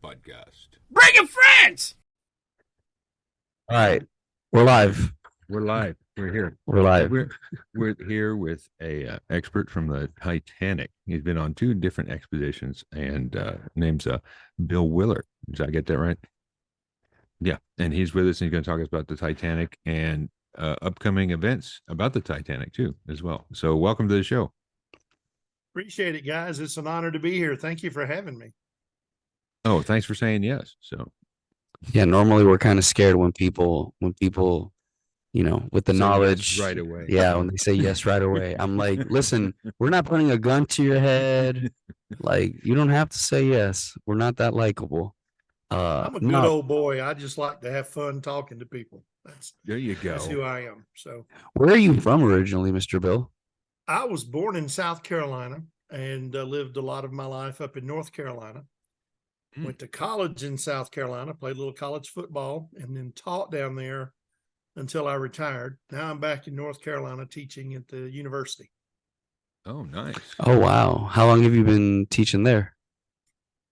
podcast. Bring your friends. All right, we're live. We're live. We're here. We're live. We're here with a expert from the Titanic. He's been on 2 different expeditions, and name's Bill Willard. Did I get that right? Yeah, and he's with us, and he's going to talk us about the Titanic and upcoming events about the Titanic too, as well. So, welcome to the show. Appreciate it, guys. It's an honor to be here. Thank you for having me. Oh, thanks for saying yes. So, yeah, normally we're kind of scared when people, with the say knowledge yes right away. Yeah, when they say yes right away, I'm like, listen, we're not putting a gun to your head. Like, you don't have to say yes. We're not that likable. I'm a good old boy. I just like to have fun talking to people. There you go. That's who I am. So, where are you from originally, Mr. Bill? I was born in South Carolina and lived a lot of my life up in North Carolina. Went to college in South Carolina, played a little college football, and then taught down there until I retired. Now I'm back in North Carolina teaching at the university. Oh, nice. Oh, wow. How long have you been teaching there?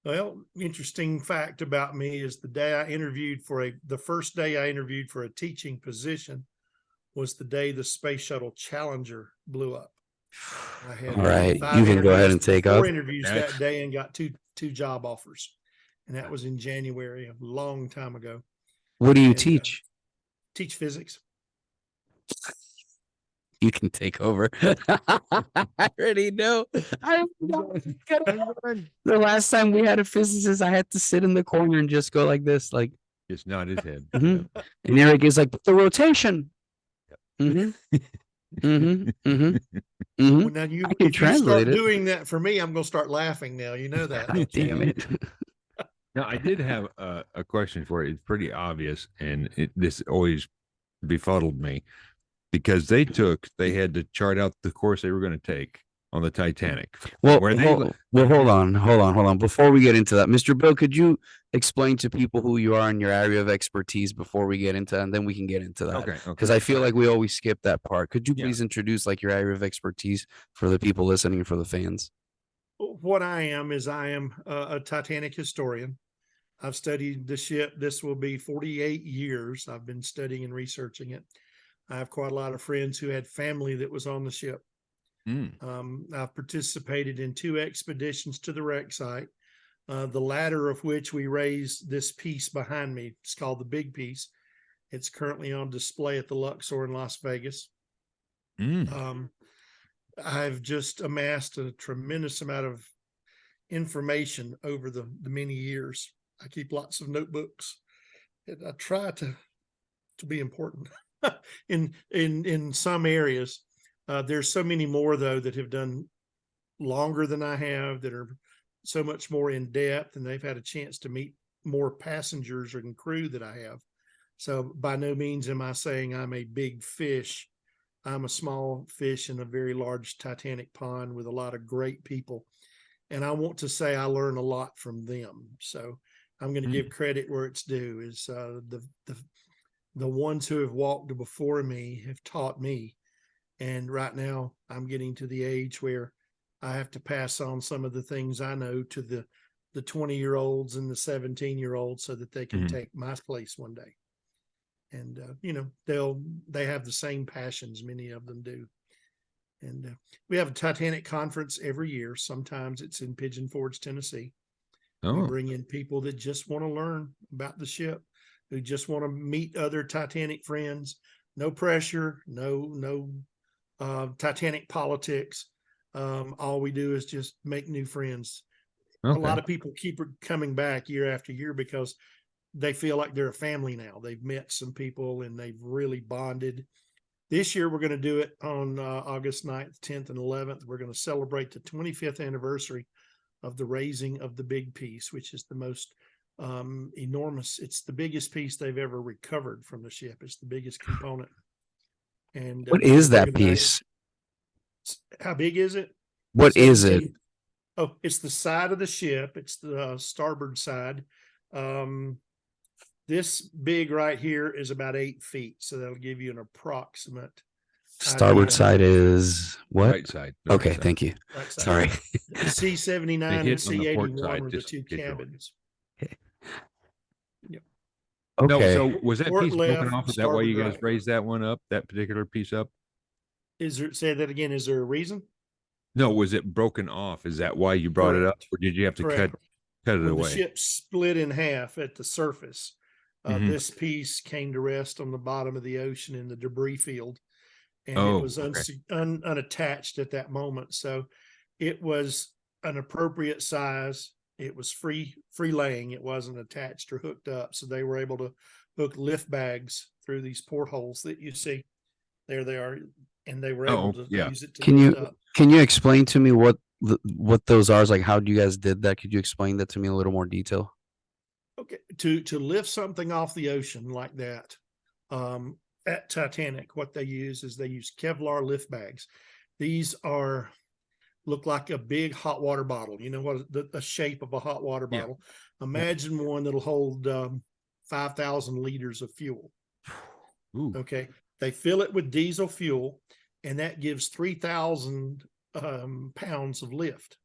Well, interesting fact about me is the first day I interviewed for a teaching position was the day the Space Shuttle Challenger blew up. I had All right, you can go ahead and take off. 4 interviews that day and got two job offers. And that was in January, a long time ago. What do you teach? Teach physics. You can take over. I already know. The last time we had a physicist, I had to sit in the corner and just go like this, like just nod his head. Mm-hmm. And Eric is like, the rotation. Mm-hmm. Mm-hmm. Mm-hmm. Mm-hmm. Well, now I can translate it. Doing that for me, I'm going to start laughing now. You know that. Damn it. Now, I did have a question for you. It's pretty obvious, and this always befuddled me because they had to chart out the course they were going to take on the Titanic. Well, hold on. Before we get into that, Mr. Bill, could you explain to people who you are in your area of expertise before we get into that, and then we can get into that? Okay. Because I feel like we always skip that part. Could you please introduce like your area of expertise for the people listening and for the fans? What I am a Titanic historian. I've studied the ship. This will be 48 years. I've been studying and researching it. I have quite a lot of friends who had family that was on the ship. I've participated in 2 expeditions to the wreck site, the latter of which we raised this piece behind me. It's called the Big Piece. It's currently on display at the Luxor in Las Vegas. I've just amassed a tremendous amount of information over the many years. I keep lots of notebooks, and I try to be important in some areas. There's so many more though that have done longer than I have, that are so much more in depth, and they've had a chance to meet more passengers and crew that I have. So by no means am I saying I'm a big fish. I'm a small fish in a very large Titanic pond with a lot of great people. And I want to say I learn a lot from them. So I'm going to give credit where it's due. Is the ones who have walked before me have taught me. And right now I'm getting to the age where I have to pass on some of the things I know to the 20-year-olds and the 17-year-olds so that they can take my place one day. And, they have the same passions. Many of them do. And we have a Titanic conference every year. Sometimes it's in Pigeon Forge, Tennessee. We bring in people that just want to learn about the ship, who just want to meet other Titanic friends. No pressure, no Titanic politics. All we do is just make new friends. Okay. A lot of people keep coming back year after year because they feel like they're a family now. They've met some people and they've really bonded. This year, we're going to do it on August 9th, 10th, and 11th. We're going to celebrate the 25th anniversary of the raising of the Big Piece, which is the most enormous. It's the biggest piece they've ever recovered from the ship. It's the biggest component. And what is that piece? How big is it? What is it? Oh, it's the side of the ship. It's the starboard side. This big right here is about 8 feet. So that'll give you an approximate. Starboard side is what? Right side. Okay, right thank you. Right side. Sorry. C-79 and C-81 were the 2 cabins. No, Okay. so was that Port piece broken left, off? Is that why you starboard guys right. raised that one up, that particular piece up? Is there, say that again, is there a reason? No, was it broken off? Is that why you brought it up, Correct. or did you have to cut Correct. it When the away? ship split in half at the surface, Mhm. this piece came to rest on the bottom of the ocean in the debris field, and it Oh, was okay. unattached at that moment. So it was an appropriate size. It was free laying. It wasn't attached or hooked up. So they were able to hook lift bags through these portholes that you see. There they are, and they were able Oh, to yeah. use it to Can lift you up. can you explain to me what those are? Like, how you guys did that? Could you explain that to me in a little more detail? Okay, to lift something off the ocean like that, at Titanic, what they use is they use Kevlar lift bags. These are look like a big hot water bottle. You know what the shape of a hot water Yeah. bottle. Imagine one that'll hold 5,000 liters of fuel. Ooh. Okay, they fill it with diesel fuel, and that gives 3,000 pounds of lift.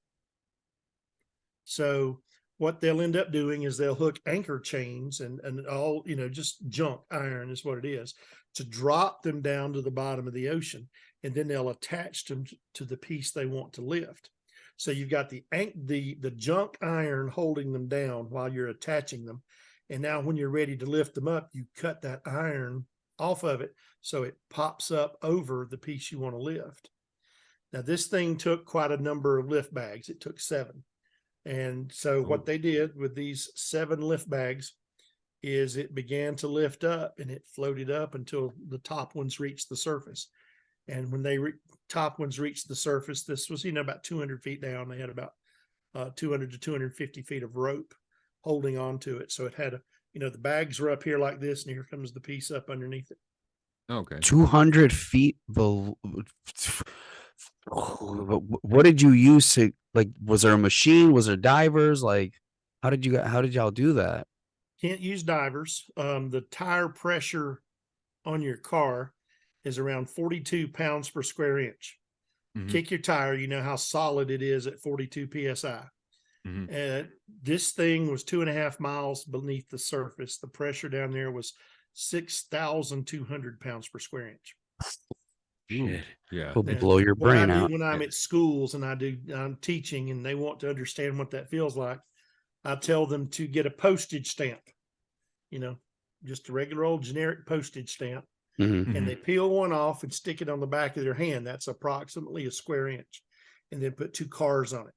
So what they'll end up doing is they'll hook anchor chains and all, you know, just junk iron is what it is, to drop them down to the bottom of the ocean, and then they'll attach them to the piece they want to lift. So you've got the junk iron holding them down while you're attaching them, and now when you're ready to lift them up, you cut that iron off of it so it pops up over the piece you want to lift. Now this thing took quite a number of lift bags. It took 7. And so what they did with these 7 lift bags is it began to lift up, and it floated up until the top ones reached the surface. And when they top ones reached the surface, this was, you know, about 200 feet down. They had about 200 to 250 feet of rope holding on to it. So it had you know, the bags were up here like this, and here comes the piece up underneath it. Okay. 200 feet below. What did you use to, like, was there a machine? Was there divers? Like, how did y'all do that? Can't use divers. The tire pressure on your car is around 42 pounds per square inch. Mhm. Kick your tire, you know how solid it is at 42 psi. Mhm. This thing was 2.5 miles beneath the surface. The pressure down there was 6,200 pounds per square inch. Shit. Yeah. Will And blow your what I brain do out. when I'm at schools and I'm teaching and they want to understand what that feels like, I tell them to get a postage stamp, you know, just a regular old generic postage stamp. Mhm. And they peel one off and stick it on the back of their hand. That's approximately a square inch. And then put 2 cars on it.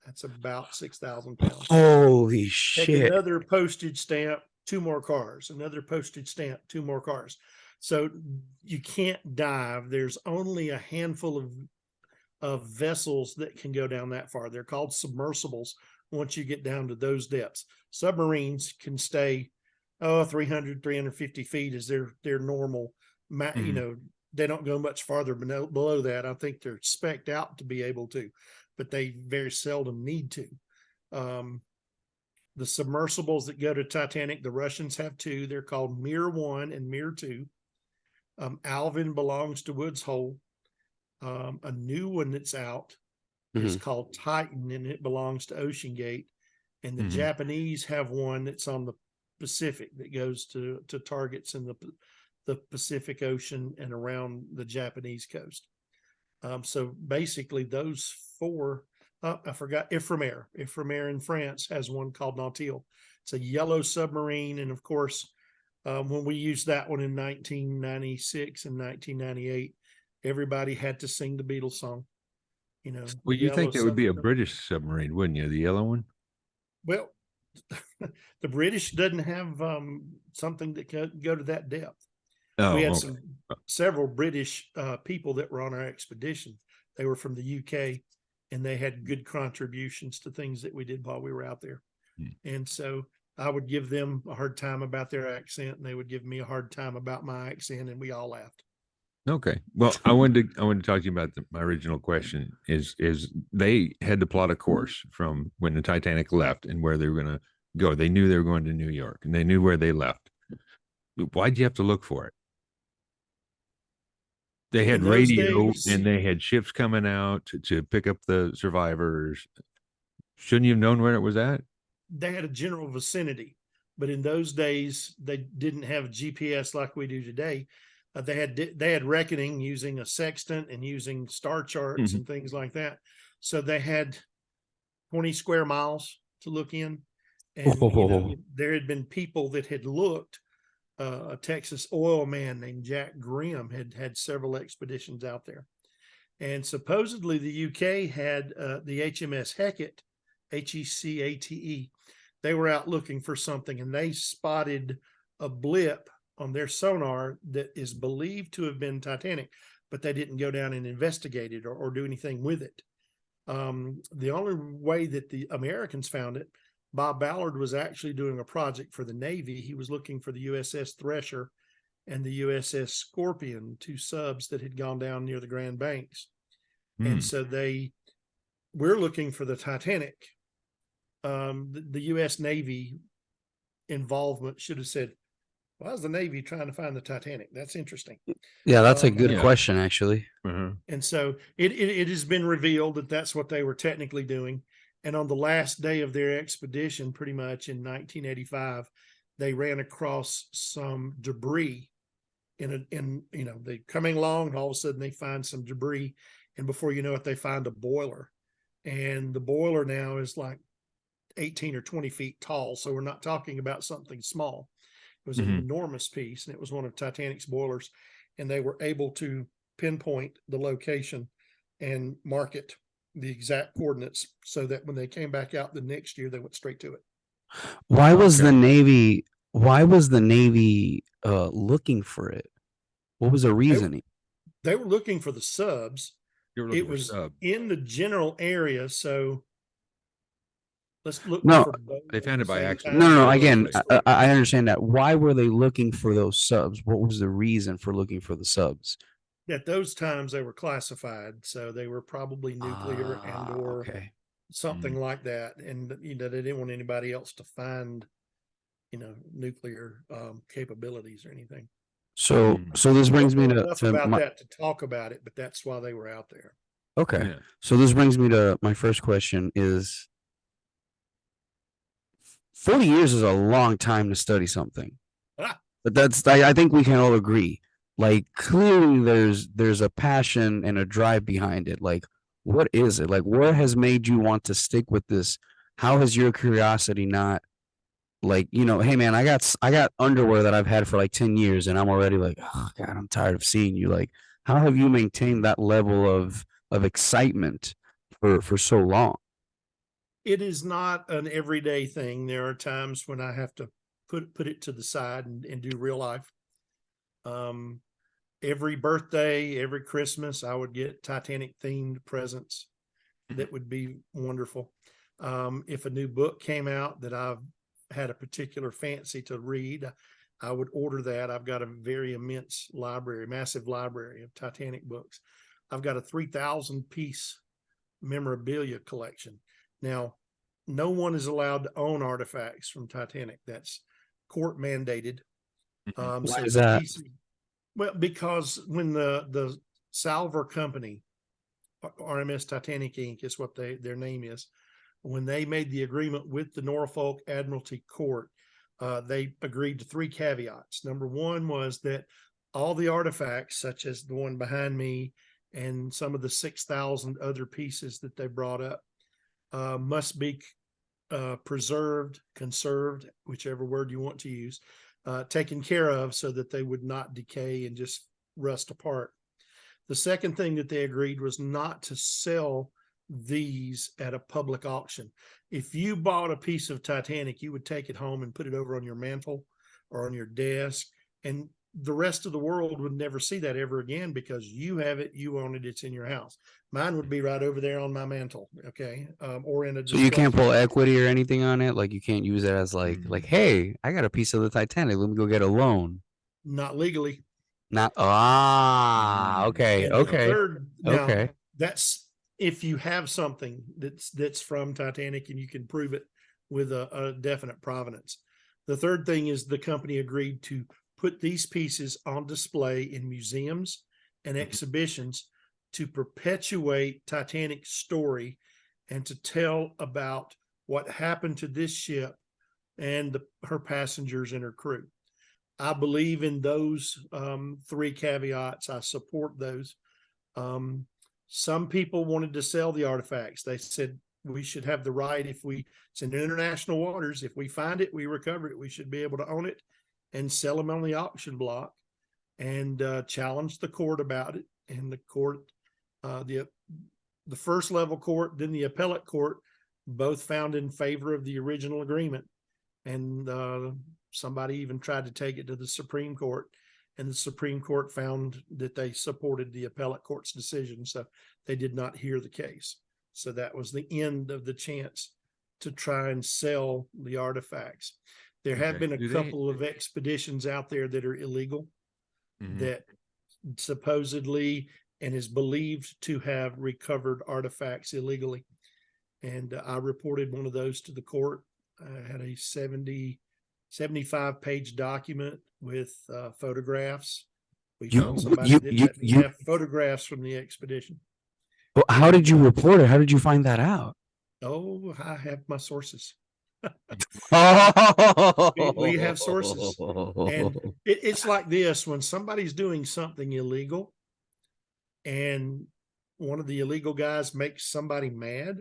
That's about 6,000 pounds. Holy Take shit. another postage stamp, 2 more cars, another postage stamp, 2 more cars. So you can't dive. There's only a handful of vessels that can go down that far. They're called submersibles once you get down to those depths. Submarines can stay 300, 350 feet is their normal, you know, they don't go much farther below that. I think they're spec'd out to be able to, but they very seldom need to. The submersibles that go to Titanic, the Russians have 2. They're called Mir 1 and Mir 2. Alvin belongs to Woods Hole. A new one that's out is called Titan, and it belongs to Ocean Gate. And the Japanese have one that's on the Pacific that goes to targets in the Pacific Ocean and around the Japanese coast. So basically those 4, I forgot Ifremer. Ifremer in France has one called Nautil. It's a yellow submarine. And of course, when we used that one in 1996 and 1998, everybody had to sing the Beatles song. You know, Well, you think that would be a British submarine, wouldn't you? The yellow one? Well, the British doesn't have something that could go to that depth. We had Oh, okay. several British people that were on our expedition. They were from the UK, and they had good contributions to things that we did while we were out there. And so I would give them a hard time about their accent, and they would give me a hard time about my accent, and we all laughed. Okay. Well, I wanted to talk to you about my original question is they had to plot a course from when the Titanic left and where they were going to go. They knew they were going to New York, and they knew where they left. Why'd you have to look for it? They had In those radio days, and they had ships coming out to pick up the survivors. Shouldn't you have known where it was at? they had a general vicinity, but in those days they didn't have GPS like we do today. They had reckoning using a sextant and using star charts Mhm. and things like that. So they had 20 square miles to look in. And, there had been people that had looked. A Texas oil man named Jack Grimm had several expeditions out there. And supposedly the UK had the HMS Hecate, Hecate. They were out looking for something, and they spotted a blip on their sonar that is believed to have been Titanic, but they didn't go down and investigate it or do anything with it. The only way that the Americans found it, Bob Ballard was actually doing a project for the Navy. He was looking for the USS Thresher and the USS Scorpion, two subs that had gone down near the Grand Banks. And so we're looking for the Titanic. The U.S. Navy involvement should have said, why is the Navy trying to find the Titanic? That's interesting. Yeah, that's a good Yeah. question, actually. And so it has been revealed that that's what they were technically doing. And on the last day of their expedition, pretty much in 1985, they ran across some debris they coming along, and all of a sudden they find some debris. And before you know it, they find a boiler. And the boiler now is like 18 or 20 feet tall. So we're not talking about something small. It was an enormous piece, and it was one of Titanic's boilers. And they were able to pinpoint the location and mark it, the exact coordinates, so that when they came back out the next year, they went straight to it. Why was the Navy looking for it? What was the reasoning? They were looking for the subs. It was sub. in the general area. So let's look. No, for both they found at it the by same accident. time. No. Again, I understand that. Why were they looking for those subs? What was the reason for looking for the subs? At those times they were classified, so they were probably nuclear and or Okay. something like that. And they didn't want anybody else to find, nuclear capabilities or anything. So this brings me Enough to about my, that to talk about it, but that's why they were out there. okay. Yeah. So this brings me to my first question is 40 years is a long time to study something. But I think we can all agree. Like, clearly there's a passion and a drive behind it. Like, what is it? Like, what has made you want to stick with this? How has your curiosity not, like, hey man, I got underwear that I've had for like 10 years and I'm already like, oh God, I'm tired of seeing you. Like, how have you maintained that level of excitement for so long? It is not an everyday thing. There are times when I have to put it to the side and do real life. Every birthday, every Christmas, I would get Titanic themed presents. That would be wonderful. If a new book came out that I've had a particular fancy to read, I would order that. I've got a very immense library, massive library of Titanic books. I've got a 3,000 piece memorabilia collection. Now, no one is allowed to own artifacts from Titanic. That's court mandated. Why is that? Well, because when the Salver Company, RMS Titanic Inc. is what their name is, when they made the agreement with the Norfolk Admiralty Court, they agreed to 3 caveats. Number one was that all the artifacts, such as the one behind me and some of the 6,000 other pieces that they brought up, must be preserved, conserved, whichever word you want to use, taken care of so that they would not decay and just rust apart. The second thing that they agreed was not to sell these at a public auction. If you bought a piece of Titanic, you would take it home and put it over on your mantle or on your desk, and the rest of the world would never see that ever again because you have it, you own it, it's in your house. Mine would be right over there on my mantle, okay, or in a display. So you can't pull equity or anything on it? Like, you can't use it as like, hey, I got a piece of the Titanic, let me go get a loan. Not legally. Okay. And Okay. Third, now, Okay. that's if you have something that's from Titanic and you can prove it with a definite provenance. The third thing is the company agreed to put these pieces on display in museums and exhibitions to perpetuate Titanic's story and to tell about what happened to this ship and her passengers and her crew. I believe in those 3 caveats. I support those. Some people wanted to sell the artifacts. They said we should have the right, if it's in international waters, if we find it, we recover it, we should be able to own it and sell them on the auction block, and challenge the court about it. And the court, the first level court, then the appellate court, both found in favor of the original agreement. And somebody even tried to take it to the Supreme Court, and the Supreme Court found that they supported the appellate court's decision. So they did not hear the case. So that was the end of the chance to try and sell the artifacts. There have been a couple of expeditions out there that are illegal, that supposedly and is believed to have recovered artifacts illegally. And I reported one of those to the court. I had a 75-page document with photographs. We found somebody that let me have photographs from the expedition. Well, how did you report it? How did you find that out? Oh, I have my sources. Oh, we have sources. And it's like this: when somebody's doing something illegal and one of the illegal guys makes somebody mad,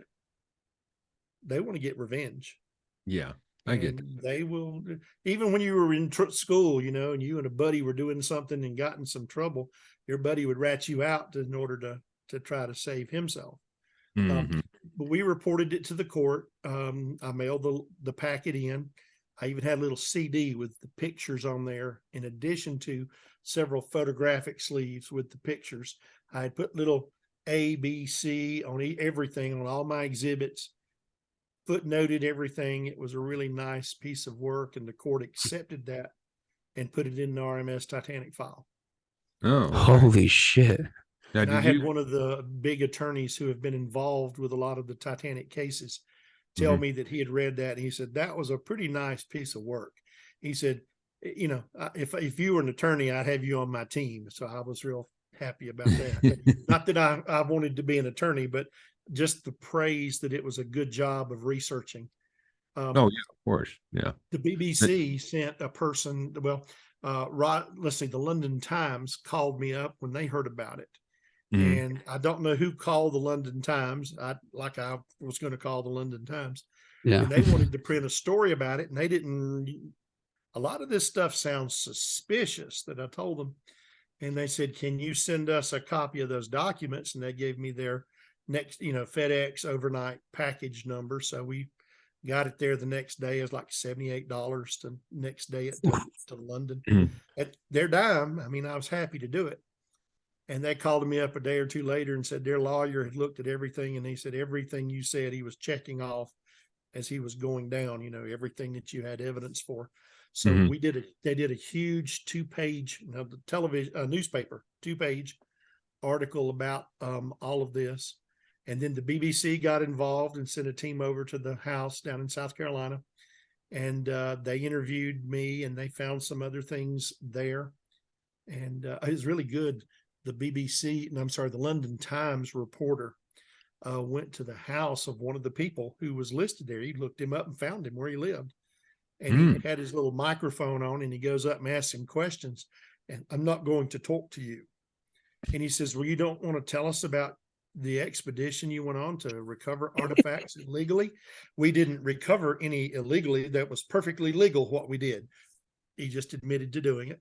they want to get revenge. Yeah, I get that. They will, even when you were in school, you know, and you and a buddy were doing something and got in some trouble, your buddy would rat you out in order to try to save himself. But we reported it to the court. I mailed the packet in. I even had a little CD with the pictures on there, in addition to several photographic sleeves with the pictures. I had put little A, B, C on everything, on all my exhibits, footnoted everything. It was a really nice piece of work, and the court accepted that and put it in the RMS Titanic file. Oh, holy shit. Now, and I had one of the big attorneys who have been involved with a lot of the Titanic cases tell me that he had read that, and he said, that was a pretty nice piece of work. He said, you know, if you were an attorney, I'd have you on my team. So I was real happy about that. Not that I wanted to be an attorney, but just the praise that it was a good job of researching. Oh, yeah, of course. Yeah. The BBC sent a person, well, let's see, the London Times called me up when they heard about it. And I don't know who called the London Times. I was going to call the London Times. Yeah. And they wanted to print a story about it. And they didn't, a lot of this stuff sounds suspicious, that I told them. And they said, can you send us a copy of those documents? And they gave me their next, FedEx overnight package number. So we got it there the next day. It was like $78 to next day to London at their dime. I mean, I was happy to do it. And they called me up a day or two later and said their lawyer had looked at everything, and he said everything you said he was checking off as he was going down, everything that you had evidence for. So they did a huge 2-page, the television newspaper 2-page article about all of this. And then the BBC got involved and sent a team over to the house down in South Carolina. And they interviewed me, and they found some other things there. And it was really good. The London Times reporter went to the house of one of the people who was listed there. He looked him up and found him where he lived. And he had his little microphone on, and he goes up and asks him questions. And I'm not going to talk to you. And he says, well, you don't want to tell us about the expedition you went on to recover artifacts illegally? We didn't recover any illegally. That was perfectly legal what we did. He just admitted to doing it.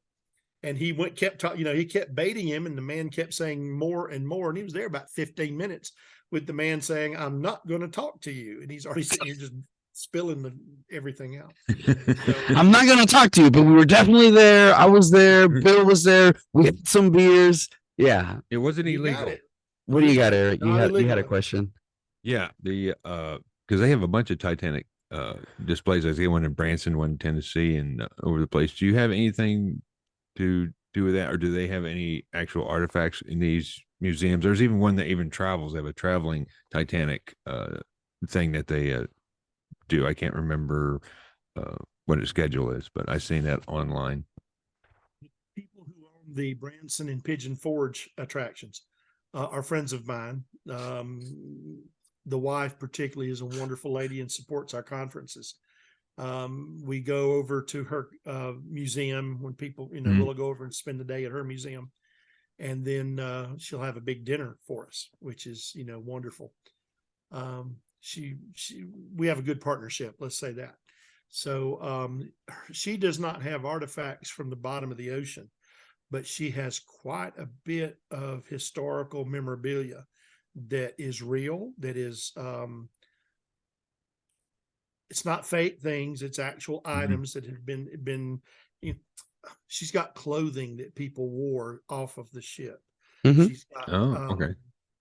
And he kept talking, he kept baiting him, and the man kept saying more and more. And he was there about 15 minutes with the man saying, I'm not going to talk to you. And he's already sitting here just spilling everything out. So, I'm not going to talk to you, but we were definitely there. I was there. Bill was there. We had some beers. Yeah. It wasn't illegal. What do you got, Eric? You had a question. Yeah. Because they have a bunch of Titanic displays. I see one in Branson, one in Tennessee, and over the place. Do you have anything to do with that, or do they have any actual artifacts in these museums? There's even one that even travels. They have a traveling Titanic thing that they do. I can't remember what its schedule is, but I've seen that online. People who own the Branson and Pigeon Forge attractions are friends of mine. The wife particularly is a wonderful lady and supports our conferences. We go over to her museum when people, we'll go over and spend the day at her museum. And then she'll have a big dinner for us, which is, wonderful. We have a good partnership, let's say that. So she does not have artifacts from the bottom of the ocean, but she has quite a bit of historical memorabilia that is real, that is, it's not fake things, it's actual items that have been she's got clothing that people wore off of the ship. She's got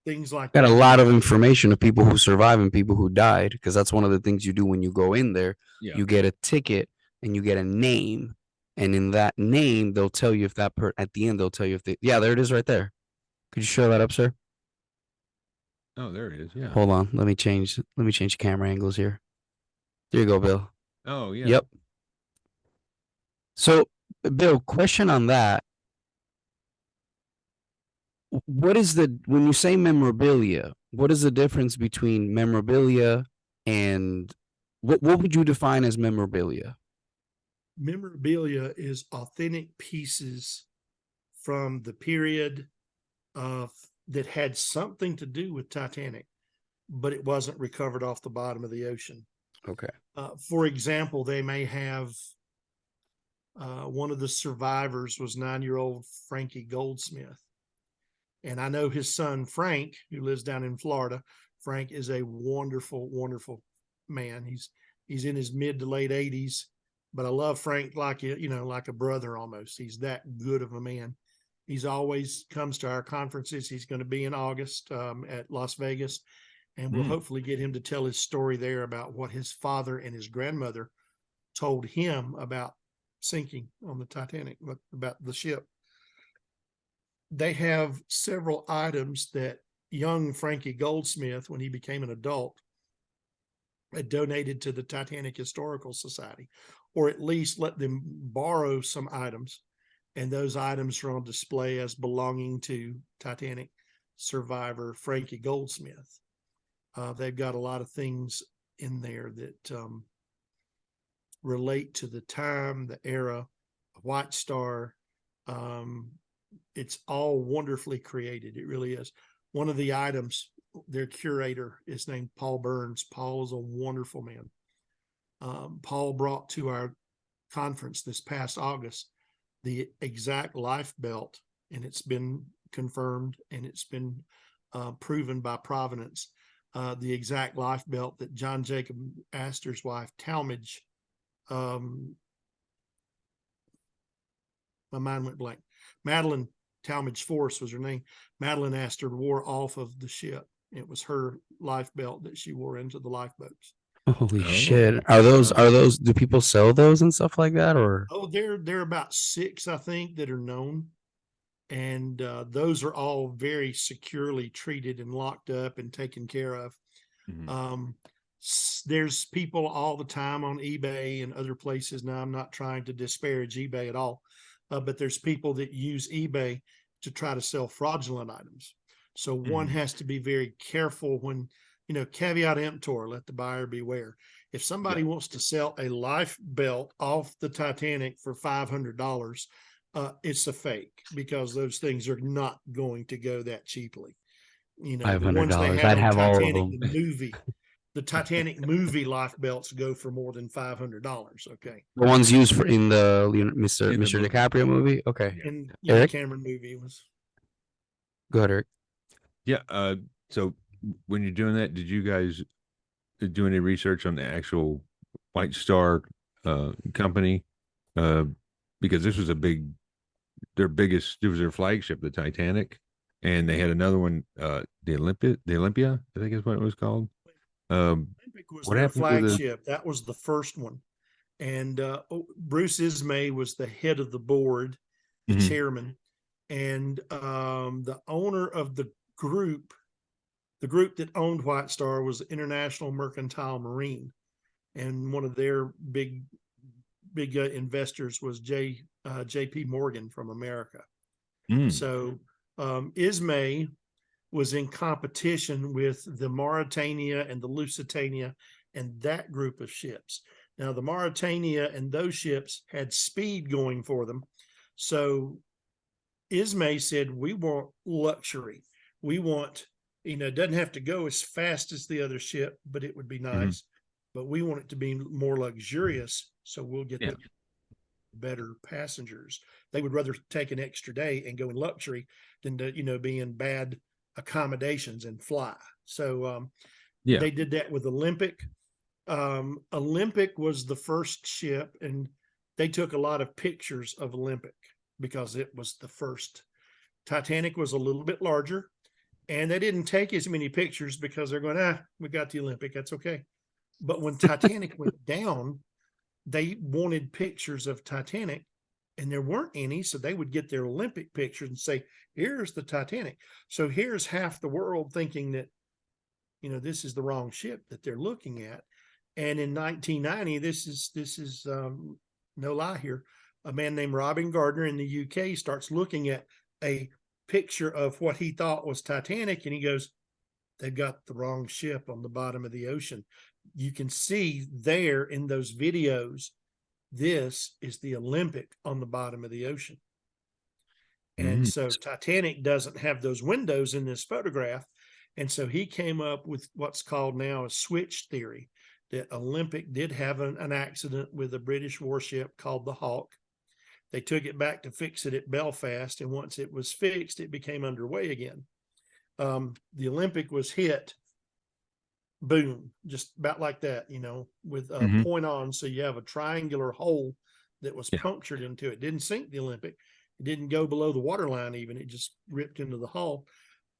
things like got that. a lot of information of people who survived and people who died, because that's one of the things you do when you go in there. You get a ticket and you get a name, and in that name they'll tell you if that at the end they'll tell you if they there it is right there. Could you show that up, sir? Oh, there it is. Yeah. Hold on, let me change camera angles here. There you go, Bill. Oh, yeah. Yep. So, Bill, question on that. What is when you say memorabilia, what is the difference between memorabilia and what would you define as memorabilia? Memorabilia is authentic pieces from the period that had something to do with Titanic, but it wasn't recovered off the bottom of the ocean. Okay. For example, they may have one of the survivors was 9-year-old Frankie Goldsmith. And I know his son, Frank, who lives down in Florida. Frank is a wonderful, wonderful man. He's in his mid to late 80s, but I love Frank like a brother almost. He's that good of a man. He's always comes to our conferences. He's going to be in August at Las Vegas, and we'll hopefully get him to tell his story there about what his father and his grandmother told him about sinking on the Titanic, about the ship. They have several items that young Frankie Goldsmith, when he became an adult, had donated to the Titanic Historical Society, or at least let them borrow some items. And those items are on display as belonging to Titanic survivor Frankie Goldsmith. They've got a lot of things in there that relate to the time, the era, White Star. It's all wonderfully created. It really is. One of the items, their curator is named Paul Burns. Paul is a wonderful man. Paul brought to our conference this past August the exact life belt, and it's been confirmed and it's been proven by Providence. The exact life belt that John Jacob Astor's wife, Talmadge, my mind went blank. Madeline Talmadge Force was her name. Madeline Astor wore off of the ship. It was her life belt that she wore into the lifeboats. Holy shit. Are those, do people sell those and stuff like that, or? Oh, there are about 6, I think, that are known. And those are all very securely treated and locked up and taken care of. There's people all the time on eBay and other places. Now, I'm not trying to disparage eBay at all, but there's people that use eBay to try to sell fraudulent items. So one has to be very careful when, caveat emptor, let the buyer beware. If somebody wants to sell a life belt off the Titanic for $500, it's a fake, because those things are not going to go that cheaply. $500. The ones they I'd have all of Titanic, them. the Titanic movie life belts go for more than $500. Okay. The ones used in the Mr. DiCaprio movie. Okay. And Eric? Cameron movie was. Go ahead, Eric. Yeah. So when you're doing that, did you guys do any research on the actual White Star company? Because this was their biggest, it was their flagship, the Titanic, and they had another one, the Olympia, I think is what it was called. Olympic was what their happened with flagship. That was the first one. And Bruce Ismay was the head of the board, the chairman, and the owner of the group that owned White Star was International Mercantile Marine, and one of their big investors was J.P. Morgan from America. So Ismay was in competition with the Mauritania and the Lusitania and that group of ships. Now, the Mauritania and those ships had speed going for them. So Ismay said, we want luxury. We want, it doesn't have to go as fast as the other ship, but it would be nice. But we want it to be more luxurious. So we'll get the better passengers. They would rather take an extra day and go in luxury than to, be in bad accommodations and fly. So they did that with Olympic. Olympic was the first ship, and they took a lot of pictures of Olympic because it was the first. Titanic was a little bit larger, and they didn't take as many pictures because they're going, we got the Olympic, that's okay. But when Titanic went down, they wanted pictures of Titanic, and there weren't any. So they would get their Olympic pictures and say, here's the Titanic. So here's half the world thinking that, this is the wrong ship that they're looking at. And in 1990, this is no lie here, a man named Robin Gardner in the UK starts looking at a picture of what he thought was Titanic, and he goes, they've got the wrong ship on the bottom of the ocean. You can see there in those videos, this is the Olympic on the bottom of the ocean. And so Titanic doesn't have those windows in this photograph. And so he came up with what's called now a switch theory, that Olympic did have an accident with a British warship called the Hawk. They took it back to fix it at Belfast. And once it was fixed, it became underway again. The Olympic was hit, boom, just about like that, with a point on. So you have a triangular hole that was punctured into it. Didn't sink the Olympic. It didn't go below the waterline even. It just ripped into the hull.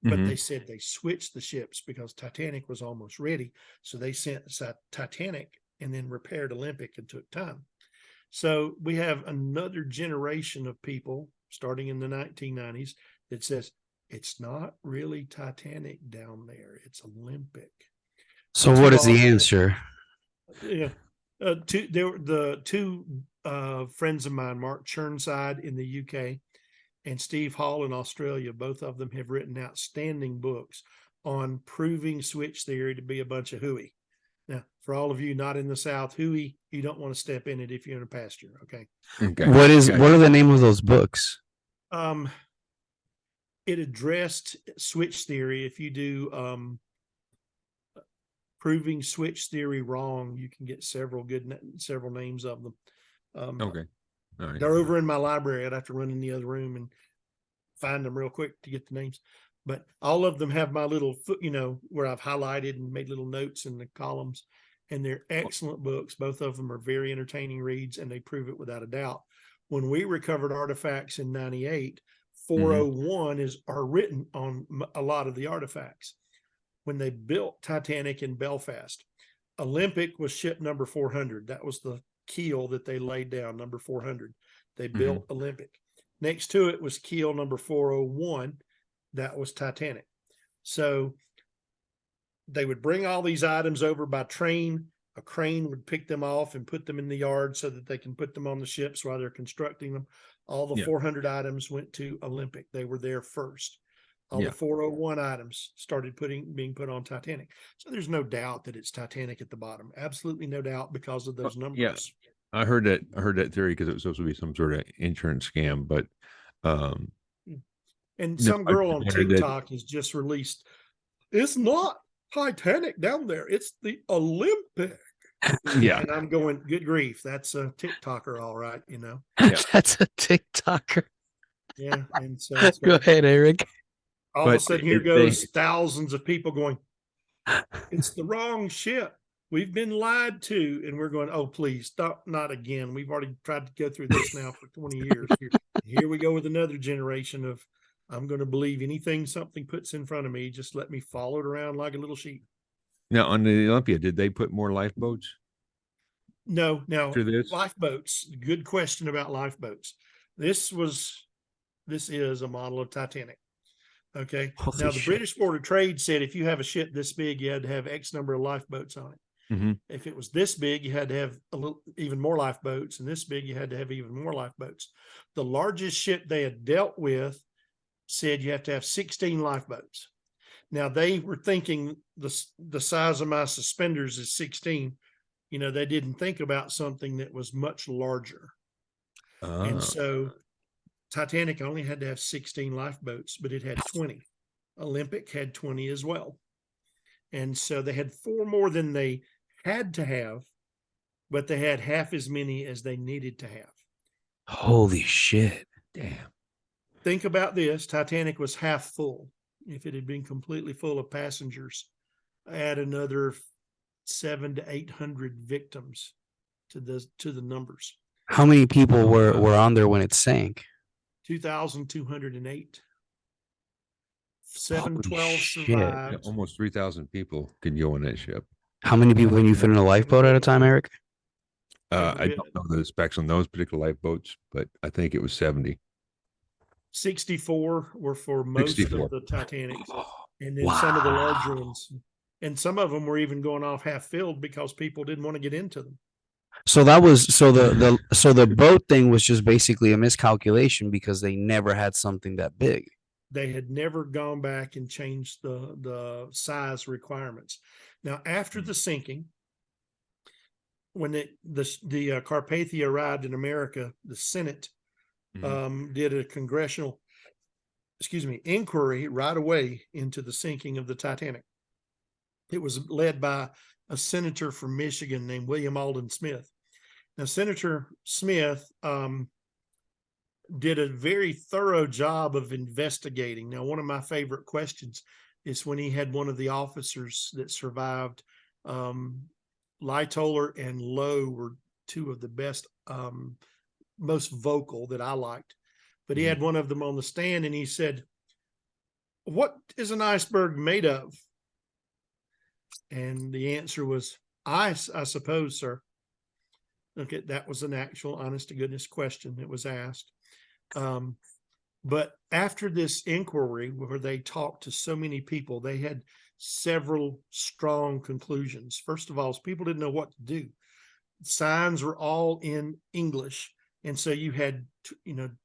But they said they switched the ships because Titanic was almost ready. So they sent Titanic and then repaired Olympic and took time. So we have another generation of people starting in the 1990s that says it's not really Titanic down there. It's Olympic. So what is the answer? Yeah. The two friends of mine, Mark Churnside in the UK and Steve Hall in Australia, both of them have written outstanding books on proving switch theory to be a bunch of hooey. Now, for all of you not in the South, hooey, you don't want to step in it if you're in a pasture. Okay. What are the name of those books? It addressed switch theory. If you do proving switch theory wrong, you can get several names of them. Okay. All right. They're over in my library. I'd have to run in the other room and find them real quick to get the names. But all of them have my little foot, where I've highlighted and made little notes in the columns. And they're excellent books. Both of them are very entertaining reads, and they prove it without a doubt. When we recovered artifacts in 98, 401 are written on a lot of the artifacts. When they built Titanic in Belfast, Olympic was ship number 400. That was the keel that they laid down, number 400. They built Olympic. Next to it was keel number 401. That was Titanic. So they would bring all these items over by train. A crane would pick them off and put them in the yard so that they can put them on the ships while they're constructing them. All the 400 items went to Olympic. They were there first. All the 401 items started being put on Titanic. So there's no doubt that it's Titanic at the bottom. Absolutely no doubt because of those numbers. Yeah. I heard that theory because it was supposed to be some sort of insurance scam, but and some girl on TikTok has just released, it's not Titanic down there, it's the Olympic. Yeah. And I'm going, good grief, that's a TikToker, all right, That's a TikToker. Yeah. And so go ahead, Eric. All of a sudden here goes thousands of people going, it's the wrong ship. We've been lied to. And we're going, oh, please stop. Not again. We've already tried to go through this now for 20 years. Here we go with another generation of, I'm going to believe anything something puts in front of me. Just let me follow it around like a little sheep. Now on the Olympia, did they put more lifeboats? No, lifeboats. Good question about lifeboats. This is a model of Titanic. Okay. Holy now the shit. British Board of Trade said if you have a ship this big, you had to have X number of lifeboats on it. If it was this big, you had to have even more lifeboats, and this big, you had to have even more lifeboats. The largest ship they had dealt with said you have to have 16 lifeboats. Now they were thinking the size of my suspenders is 16. You know, they didn't think about something that was much larger. And so Titanic only had to have 16 lifeboats, but it had 20. Olympic had 20 as well. And so they had 4 more than they had to have, but they had half as many as they needed to have. Holy shit. Damn. Think about this. Titanic was half full. If it had been completely full of passengers, add another 700 to 800 victims to the numbers. How many people were on there when it sank? 2,208. Holy 712 shit. survived. Yeah, almost 3,000 people could go on that ship. How many people can you fit in a lifeboat at a time, Eric? I don't know the specs on those particular lifeboats, but I think it was 70. 64 were for most 64. of the Titanics, and then some of the larger ones, and some of them were even going off half filled because people didn't want to get into them. So that was the boat thing was just basically a miscalculation because they never had something that big. They had never gone back and changed the size requirements. Now, after the sinking, when the Carpathia arrived in America, the Senate did a congressional, inquiry right away into the sinking of the Titanic. It was led by a senator from Michigan named William Alden Smith. Now, Senator Smith did a very thorough job of investigating. Now, one of my favorite questions is when he had one of the officers that survived. Lightoller and Lowe were 2 of the best, most vocal that I liked. But he had one of them on the stand and he said, "What is an iceberg made of?" And the answer was ice, I suppose, sir. Okay, that was an actual honest to goodness question that was asked. But after this inquiry where they talked to so many people, they had several strong conclusions. First of all, people didn't know what to do. Signs were all in English. And so you had,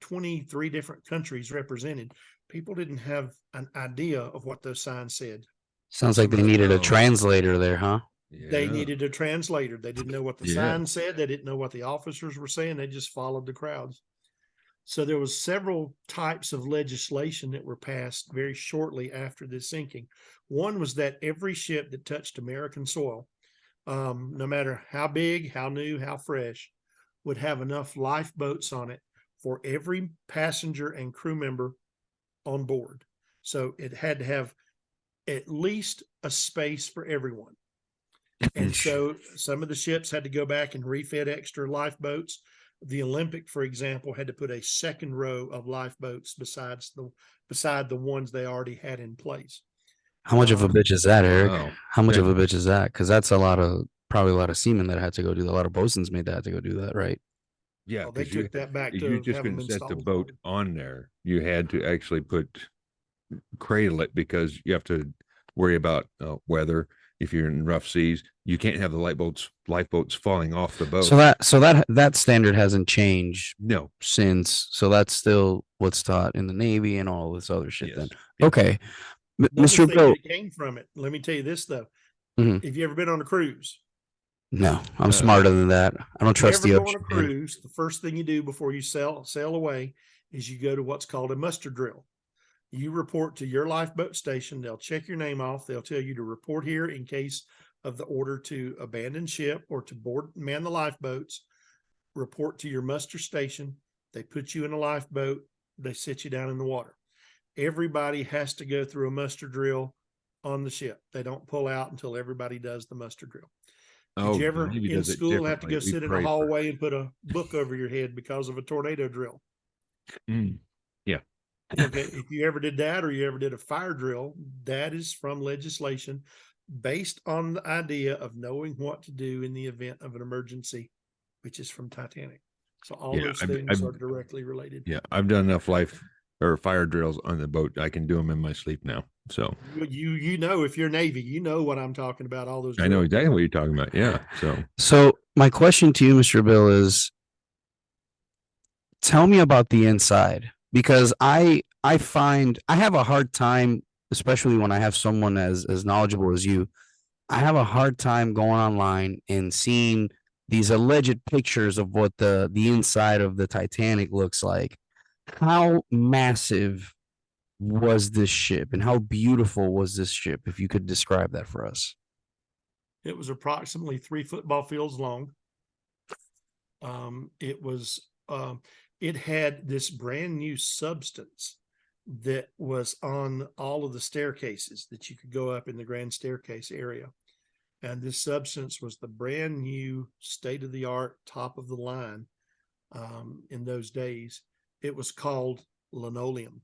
23 different countries represented. People didn't have an idea of what those signs said. Sounds like they needed a translator there, huh? Yeah. They needed a translator. They didn't know what the signs said. They didn't know what the officers were saying. They just followed the crowds. So there was several types of legislation that were passed very shortly after this sinking. One was that every ship that touched American soil, no matter how big, how new, how fresh, would have enough lifeboats on it for every passenger and crew member on board. So it had to have at least a space for everyone. And so some of the ships had to go back and refit extra lifeboats. The Olympic, for example, had to put a second row of lifeboats beside the ones they already had in place. How much of a bitch is that, Eric? Wow. How much of a bitch is that? Because that's probably a lot of seamen that had to go do that. A lot of bosuns made that had to go do that, right? Yeah, Well, they took that back if to you just have them couldn't set the installed. boat on there, you had to actually cradle it because you have to worry about weather. If you're in rough seas, you can't have the lifeboats falling off the boat. So that standard hasn't changed No. since. So that's still what's taught in the Navy and all this other shit. Yes. Then Yeah. okay, Another Mr. thing Bill. that came from it. Let me tell you this though. Mhm. Have you ever been on a cruise? No, I'm smarter than that. I don't trust If you the ever go on ocean. a cruise, the first thing you do before you sail away is you go to what's called a muster drill. You report to your lifeboat station. They'll check your name off. They'll tell you to report here in case of the order to abandon ship or to man the lifeboats. Report to your muster station. They put you in a lifeboat. They sit you down in the water. Everybody has to go through a muster drill on the ship. They don't pull out until everybody does the muster drill. Did you ever in school have to go sit in a hallway and put a book over your head because of a tornado drill? Yeah. Okay. If you ever did that or you ever did a fire drill, that is from legislation based on the idea of knowing what to do in the event of an emergency, which is from Titanic. So all those things are directly related. Yeah. I've done enough fire drills on the boat. I can do them in my sleep now. So you know, if you're Navy, you know what I'm talking about. All those. I know exactly what you're talking about. Yeah. So my question to you, Mr. Bill, is tell me about the inside, because I find I have a hard time especially when I have someone as knowledgeable as you, I have a hard time going online and seeing these alleged pictures of what the inside of the Titanic looks like. How massive was this ship and how beautiful was this ship? If you could describe that for us. It was approximately 3 football fields long. It was, it had this brand new substance that was on all of the staircases that you could go up in the grand staircase area. And this substance was the brand new state of the art, top of the line in those days. It was called linoleum.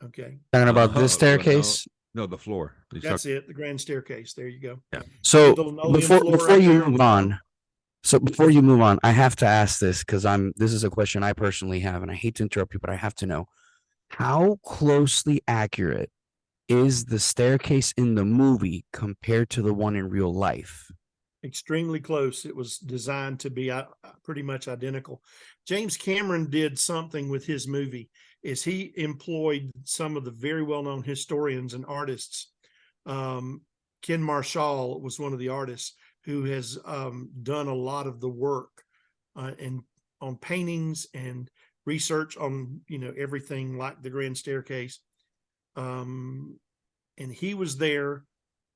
Okay. Talking about this staircase. No, the floor. That's it. The grand staircase. There you go. Yeah. So The linoleum before floor before up you there move was on, so before you move on, I have to ask this because this is a question I personally have, and I hate to interrupt you, but I have to know how closely accurate is the staircase in the movie compared to the one in real life? extremely close. It was designed to be pretty much identical. James Cameron did something with his movie is he employed some of the very well-known historians and artists. Ken Marshall was one of the artists who has done a lot of the work and on paintings and research on, everything like the grand staircase. And he was there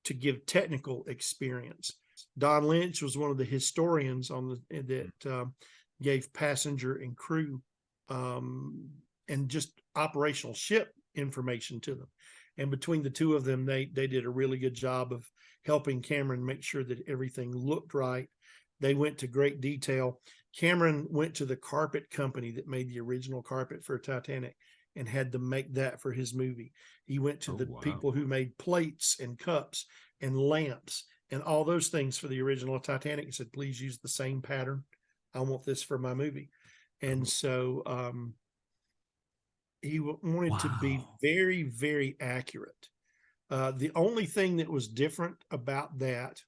to give technical experience. Don Lynch was one of the historians that gave passenger and crew and just operational ship information to them. And between the two of them, they did a really good job of helping Cameron make sure that everything looked right. They went to great detail. Cameron went to the carpet company that made the original carpet for Titanic and had to make that for his movie. He went to the people who made plates and cups and lamps and all those things for the original Titanic. He said, please use the same pattern. I want this for my movie. And so he wanted to be very, very accurate. The only thing that was different about that,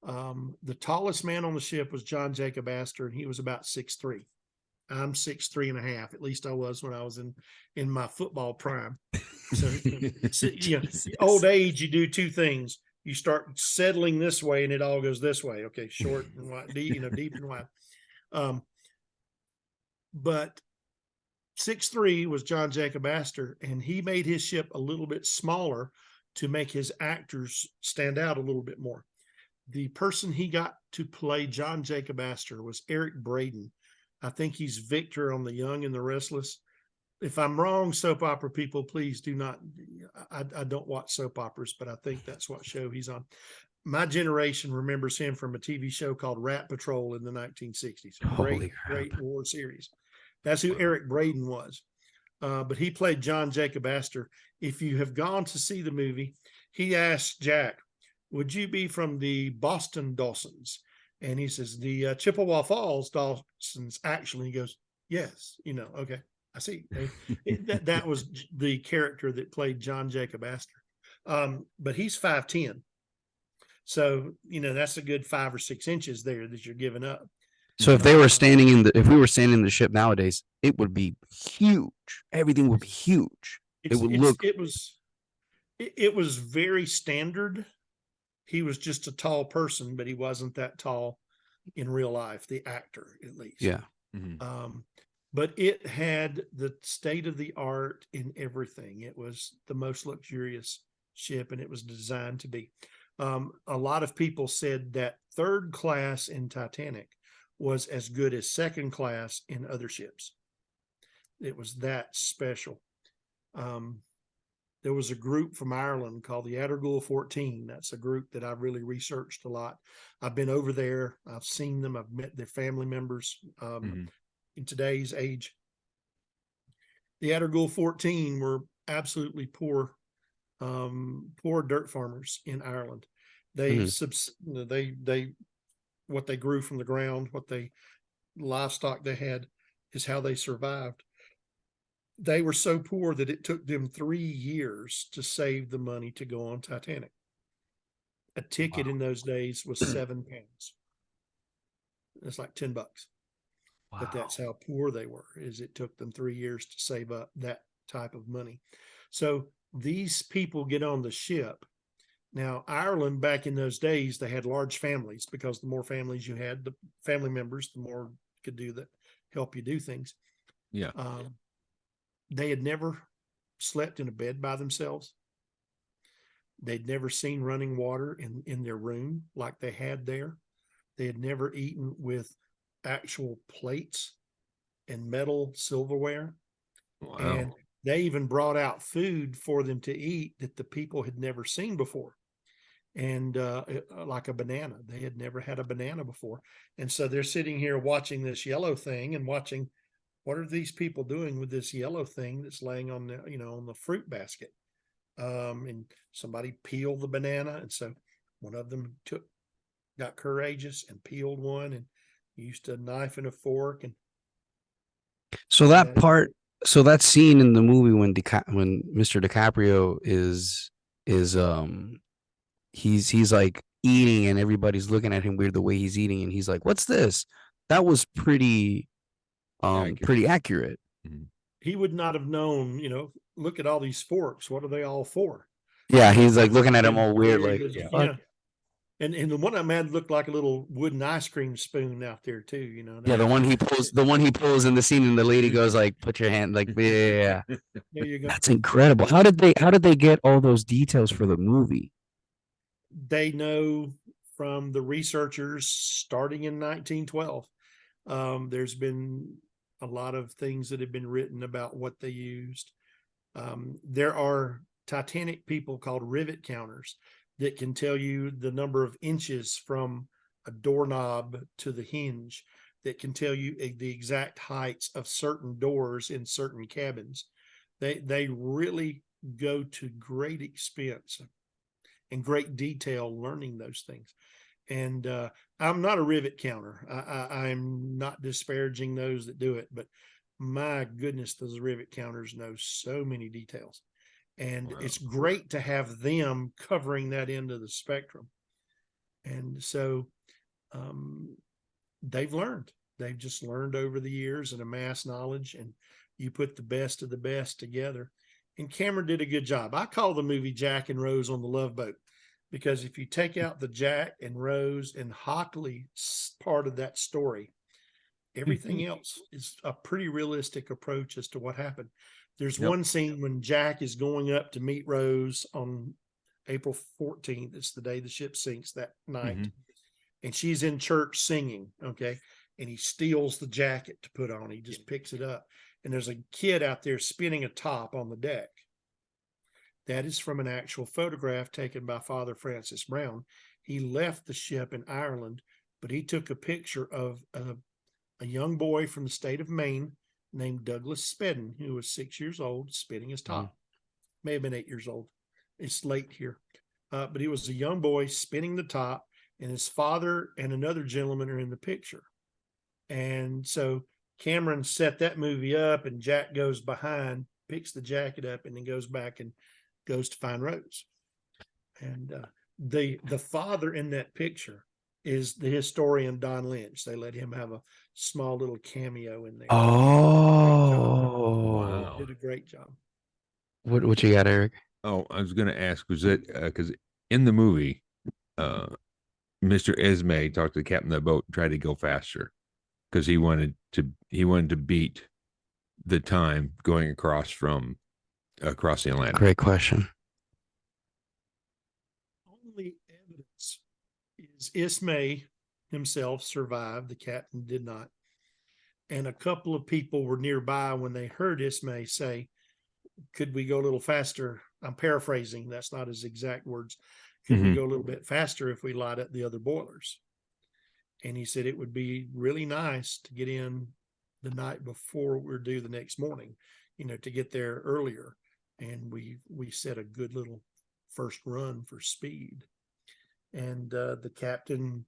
the tallest man on the ship was John Jacob Astor, and he was about 6'3". I'm 6'3.5". At least I was when I was in my football prime. So, old age, you do two things. You start settling this way, and it all goes this way. Okay, short and wide, deep and wide. But 6'3" was John Jacob Astor, and he made his ship a little bit smaller to make his actors stand out a little bit more. The person he got to play John Jacob Astor was Eric Braeden. I think he's Victor on The Young and the Restless. If I'm wrong, soap opera people, please do not. I don't watch soap operas, but I think that's what show he's on. My generation remembers him from a TV show called Rat Patrol in the 1960s. Great war series. That's who Eric Braeden was. But he played John Jacob Astor. If you have gone to see the movie, he asked Jack, would you be from the Boston Dawsons? And he says, the Chippewa Falls Dawsons, actually. He goes, yes, okay, I see. That was the character that played John Jacob Astor. But he's 5'10". So, that's a good 5 or 6 inches there that you're giving up. So if we were standing in the ship nowadays, it would be huge. Everything would be huge. It was very standard. He was just a tall person, but he wasn't that tall in real life, the actor, at least. Yeah. Mm-hmm. But it had the state of the art in everything. It was the most luxurious ship, and it was designed to be. A lot of people said that third class in Titanic was as good as second class in other ships. It was that special. There was a group from Ireland called the Attergool 14. That's a group that I've really researched a lot. I've been over there. I've seen them. I've met their family members in today's age. The Attergool 14 were absolutely poor dirt farmers in Ireland. They what they grew from the ground, livestock they had is how they survived. They were so poor that it took them 3 years to save the money to go on Titanic. A ticket in those days was £7. It's like $10. But that's how poor they were, is it took them 3 years to save up that type of money. So these people get on the ship. Now, Ireland back in those days, they had large families, because the more families you had, the family members, the more you could do that, help you do things. Yeah. They had never slept in a bed by themselves. They'd never seen running water in their room like they had there. They had never eaten with actual plates and metal silverware. Wow. And they even brought out food for them to eat that the people had never seen before. And like a banana. They had never had a banana before. And so they're sitting here watching this yellow thing and watching, what are these people doing with this yellow thing that's laying on the, on the fruit basket? And somebody peeled the banana. And so one of them got courageous and peeled one and used a knife and a fork. And so that part, so that scene in the movie when Mr. DiCaprio is he's like eating and everybody's looking at him weird the way he's eating, and he's like, "What's this?" That was pretty accurate. Mm-hmm. He would not have known, look at all these forks. What are they all for? Yeah, he's like looking at him all weird, like, yeah. And the one I had looked like a little wooden ice cream spoon out there too, Yeah, the one he pulls in the scene, and the lady goes like, "Put your hand," like, yeah. There you go. That's incredible. How did they get all those details for the movie? They know from the researchers starting in 1912. There's been a lot of things that have been written about what they used. There are Titanic people called rivet counters that can tell you the number of inches from a doorknob to the hinge, that can tell you the exact heights of certain doors in certain cabins. They really go to great expense and great detail learning those things. And I'm not a rivet counter. I'm not disparaging those that do it, but my goodness, those rivet counters know so many details. And it's great to have them covering that end of the spectrum. And so they've just learned over the years and amassed knowledge, and you put the best of the best together. And Cameron did a good job. I call the movie Jack and Rose on the Love Boat, because if you take out the Jack and Rose and Hockley part of that story, everything else is a pretty realistic approach as to what happened. There's one scene when Jack is going up to meet Rose on April 14th. It's the day the ship sinks that night. And she's in church singing. Okay. And he steals the jacket to put on. He just picks it up. And there's a kid out there spinning a top on the deck. That is from an actual photograph taken by Father Francis Brown. He left the ship in Ireland, but he took a picture of a young boy from the state of Maine named Douglas Spedden, who was 6 years old, spinning his top. May have been 8 years old. It's late here. But he was a young boy spinning the top, and his father and another gentleman are in the picture. And so Cameron set that movie up, and Jack goes behind, picks the jacket up, and then goes back and goes to find Rose. And the father in that picture is the historian Don Lynch. They let him have a small little cameo in there. Oh, wow. Did a great job. What you got, Eric? Oh, I was going to ask, was it because in the movie, Mr. Esme talked to the captain of the boat and tried to go faster because he wanted to beat the time going across the Atlantic. Great question. Only evidence is Ismay himself survived. The captain did not. And a couple of people were nearby when they heard Ismay say, "Could we go a little faster?" I'm paraphrasing. That's not his exact words. "Could we go a little bit faster if we light up the other boilers?" And he said it would be really nice to get in the night before we're due the next morning, to get there earlier. And we set a good little first run for speed. And the captain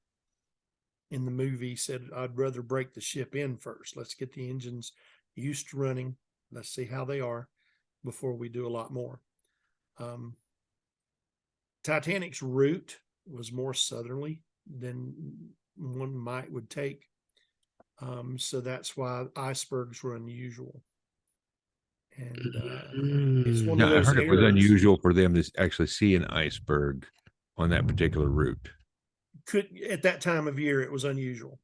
in the movie said, "I'd rather break the ship in first. Let's get the engines used to running. Let's see how they are before we do a lot more." Titanic's route was more southerly than one would take. So that's why icebergs were unusual. And it's one Yeah, of I those heard it was errors. unusual for them to actually see an iceberg on that particular route. Could at that time of year it was unusual,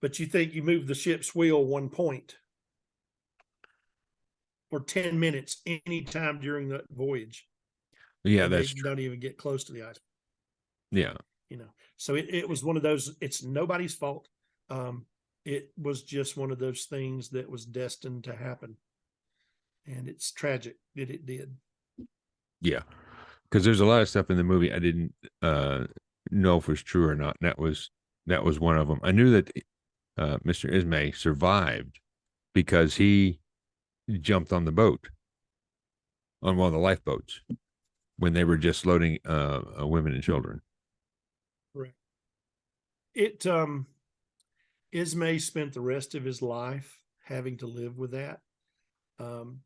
but you think you move the ship's wheel 1 point for 10 minutes anytime during the voyage, Yeah, and they that's true. don't even get close to the ice. Yeah. So it was one of those, it's nobody's fault. It was just one of those things that was destined to happen, and it's tragic that it did. Yeah. Because there's a lot of stuff in the movie I didn't know if was true or not. And that was one of them. I knew that Mr. Ismay survived because he jumped on the boat, on one of the lifeboats, when they were just loading women and children. Correct. It Ismay spent the rest of his life having to live with that.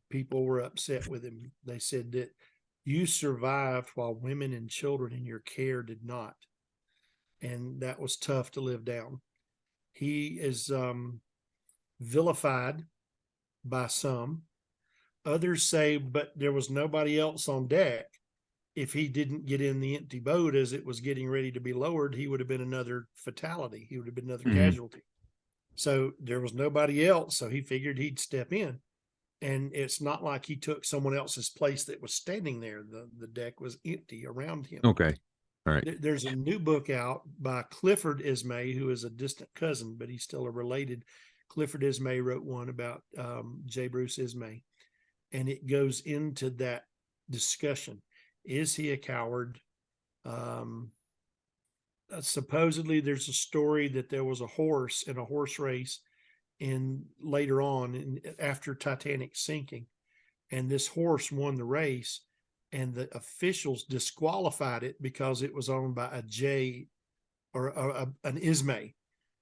People were upset with him. They said that you survived while women and children in your care did not. And that was tough to live down. He is vilified by some. Others say, but there was nobody else on deck. If he didn't get in the empty boat as it was getting ready to be lowered, he would have been another fatality. He would have been another casualty. So there was nobody else. So he figured he'd step in. And it's not like he took someone else's place that was standing there. The deck was empty around him. Okay. All right. There's a new book out by Clifford Ismay, who is a distant cousin, but he's still a related. Clifford Ismay wrote one about J. Bruce Ismay, and it goes into that discussion. Is he a coward? Supposedly there's a story that there was a horse in a horse race later on after Titanic sinking, and this horse won the race, and the officials disqualified it because it was owned by a J or an Ismay,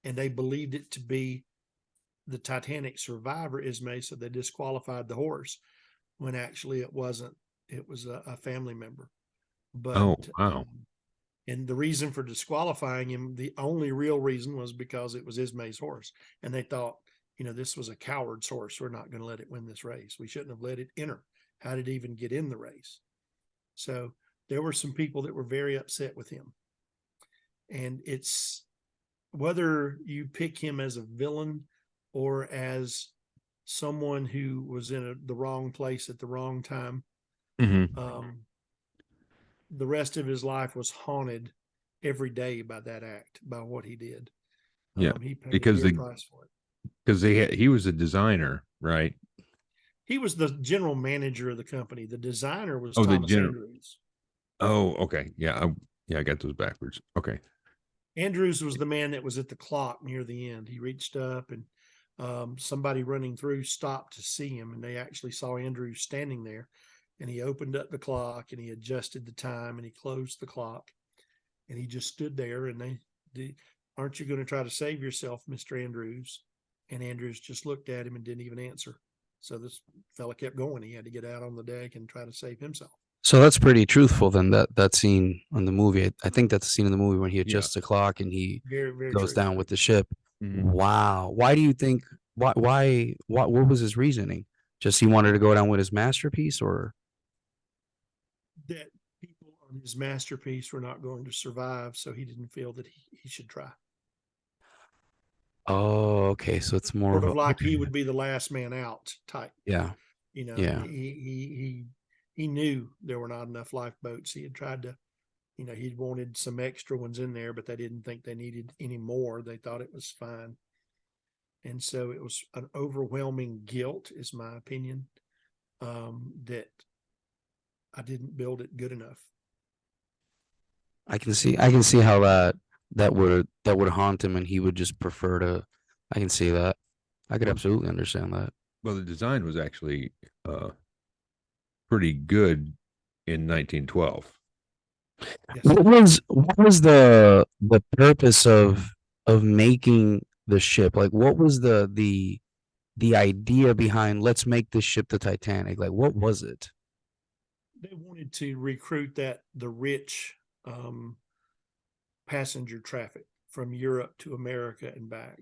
and they believed it to be the Titanic survivor Ismay, so they disqualified the horse when actually it wasn't. It was a family member. But oh, wow. And the reason for disqualifying him, the only real reason, was because it was Ismay's horse, and they thought, this was a coward's horse. We're not going to let it win this race. We shouldn't have let it enter. How did it even get in the race? So there were some people that were very upset with him. And it's whether you pick him as a villain or as someone who was in the wrong place at the wrong time. The rest of his life was haunted every day by that act, by what he did. Yeah, he paid because a dear price for it. Because he was a designer, right? He was the general manager of the company. The designer was Oh, Thomas Andrews. Oh, okay. Yeah, I got those backwards. Okay. Andrews was the man that was at the clock near the end. He reached up, and somebody running through stopped to see him, and they actually saw Andrews standing there. And he opened up the clock, and he adjusted the time, and he closed the clock, and he just stood there. And they aren't you going to try to save yourself, Mr. Andrews? And Andrews just looked at him and didn't even answer. So this fella kept going. He had to get out on the deck and try to save himself. So that's pretty truthful then, that scene on the movie. I think that's the scene in the movie when he adjusts the clock and he very, very goes true. down with the ship. Wow. Why do you think, what was his reasoning? Just he wanted to go down with his masterpiece, or? That people on his masterpiece were not going to survive, so he didn't feel that he should try. Oh, okay. So it's more sort of like he would be the last man out type. Yeah. Yeah. He knew there were not enough lifeboats. He had tried to, he wanted some extra ones in there, but they didn't think they needed any more. They thought it was fine. And so it was an overwhelming guilt, is my opinion, that I didn't build it good enough. I can see how that would haunt him, and he would just prefer to. I can see that. I could absolutely understand that. Well, the design was actually pretty good in 1912. Yes. What was the purpose of making the ship? Like, what was the idea behind let's make this ship the Titanic? Like, what was it? They wanted to recruit the rich passenger traffic from Europe to America and back.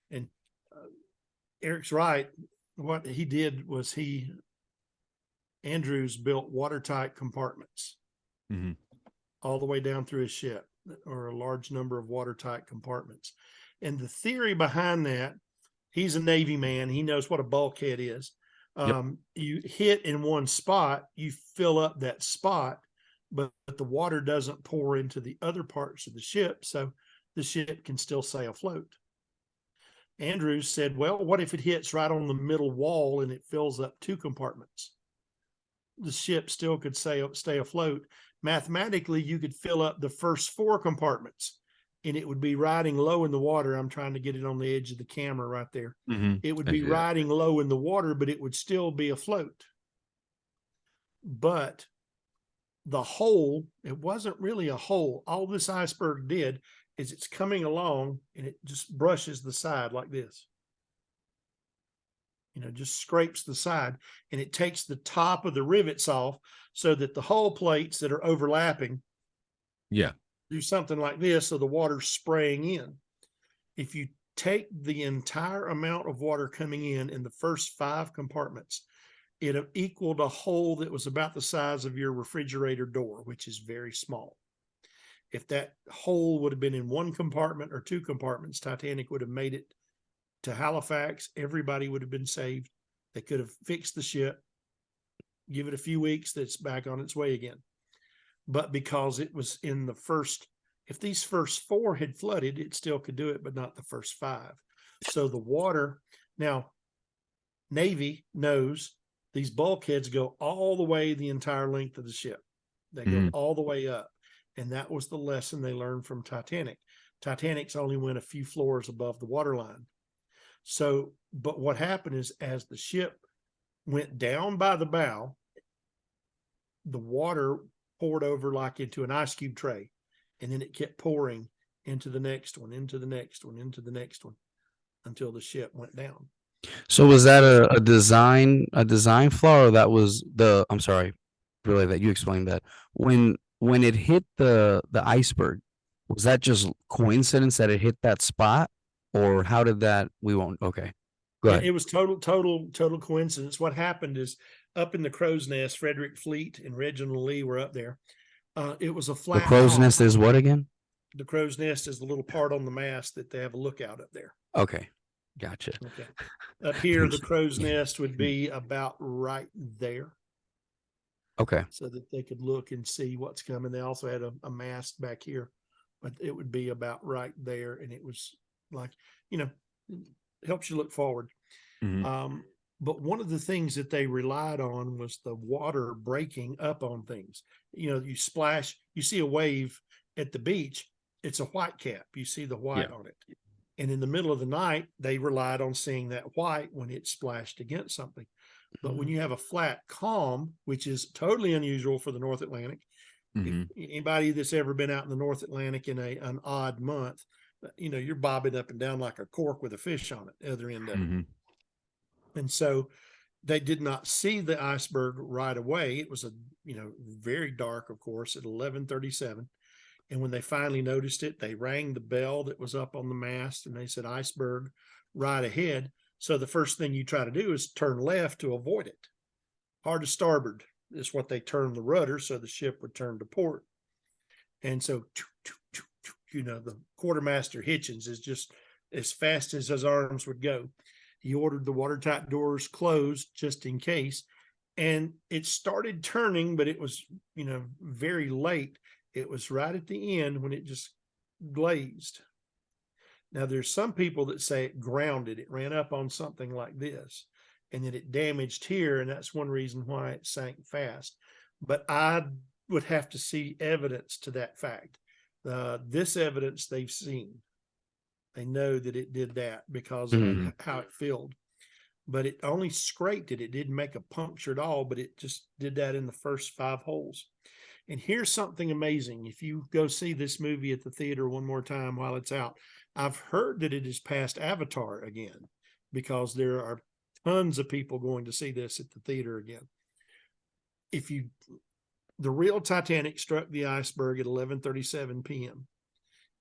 And Eric's right. What he did was he Andrews built watertight compartments Mm-hmm. all the way down through his ship, or a large number of watertight compartments. And the theory behind that, he's a Navy man. He knows what a bulkhead is. You hit in one spot, you fill up that spot, but the water doesn't pour into the other parts of the ship, so the ship can still stay afloat. Andrews said, well, what if it hits right on the middle wall and it fills up 2 compartments? The ship still could stay afloat. Mathematically, you could fill up the first 4 compartments and it would be riding low in the water. I'm trying to get it on the edge of the camera right there. Mm-hmm. It would be riding low in the water, but it would still be afloat. But the hole, it wasn't really a hole. All this iceberg did is it's coming along and it just brushes the side like this. Just scrapes the side, and it takes the top of the rivets off so that the hull plates that are overlapping do something like this, so the water's spraying in. If you take the entire amount of water coming in the first 5 compartments, it equaled a hole that was about the size of your refrigerator door, which is very small. If that hole would have been in 1 compartment or 2 compartments, Titanic would have made it to Halifax. Everybody would have been saved. They could have fixed the ship, give it a few weeks, that's back on its way again. But because it was in the first, if these first 4 had flooded, it still could do it, but not the first 5. So the water, now Navy knows these bulkheads go all the way the entire length of the ship. They go all the way up. And that was the lesson they learned from Titanic. Titanic's only went a few floors above the waterline. So, but what happened is, as the ship went down by the bow, the water poured over like into an ice cube tray. And then it kept pouring into the next one, into the next one, into the next one, until the ship went down. So was that a design flaw, or that was I'm sorry, really, that you explained that when it hit the iceberg, was that just coincidence that it hit that spot, or how did that? Okay, go ahead. It was total coincidence. What happened is, up in the Crow's Nest, Frederick Fleet and Reginald Lee were up there. It was a flat. The Crow's Nest is what again? The Crow's Nest is the little part on the mast that they have a lookout up there. Okay, gotcha. Okay. Up here, the Crow's Nest would be about right there. Okay. So that they could look and see what's coming. They also had a mast back here, but it would be about right there. And it was like, it helps you look forward. Mm-hmm. But one of the things that they relied on was the water breaking up on things. You splash, you see a wave at the beach, it's a white cap. You see the white on it. And in the middle of the night, they relied on seeing that white when it splashed against something. But when you have a flat calm, which is totally unusual for the North Atlantic, anybody that's ever been out in the North Atlantic in an odd month, you're bobbing up and down like a cork with a fish on it, the other end of it. And so they did not see the iceberg right away. It was very dark, of course, at 11:37. And when they finally noticed it, they rang the bell that was up on the mast, and they said, iceberg right ahead. So the first thing you try to do is turn left to avoid it. Hard to starboard is what they turned the rudder, so the ship would turn to port. And so, the quartermaster Hitchens is just as fast as his arms would go. He ordered the watertight doors closed just in case. And it started turning, but it was, very late. It was right at the end when it just glazed. Now, there's some people that say it grounded. It ran up on something like this, and then it damaged here, and that's one reason why it sank fast. But I would have to see evidence to that fact. This evidence they've seen. They know that it did that because of how it filled. But it only scraped it. It didn't make a puncture at all, but it just did that in the first 5 holes. And here's something amazing. If you go see this movie at the theater one more time while it's out, I've heard that it is past Avatar again, because there are tons of people going to see this at the theater again. The real Titanic struck the iceberg at 11:37 p.m.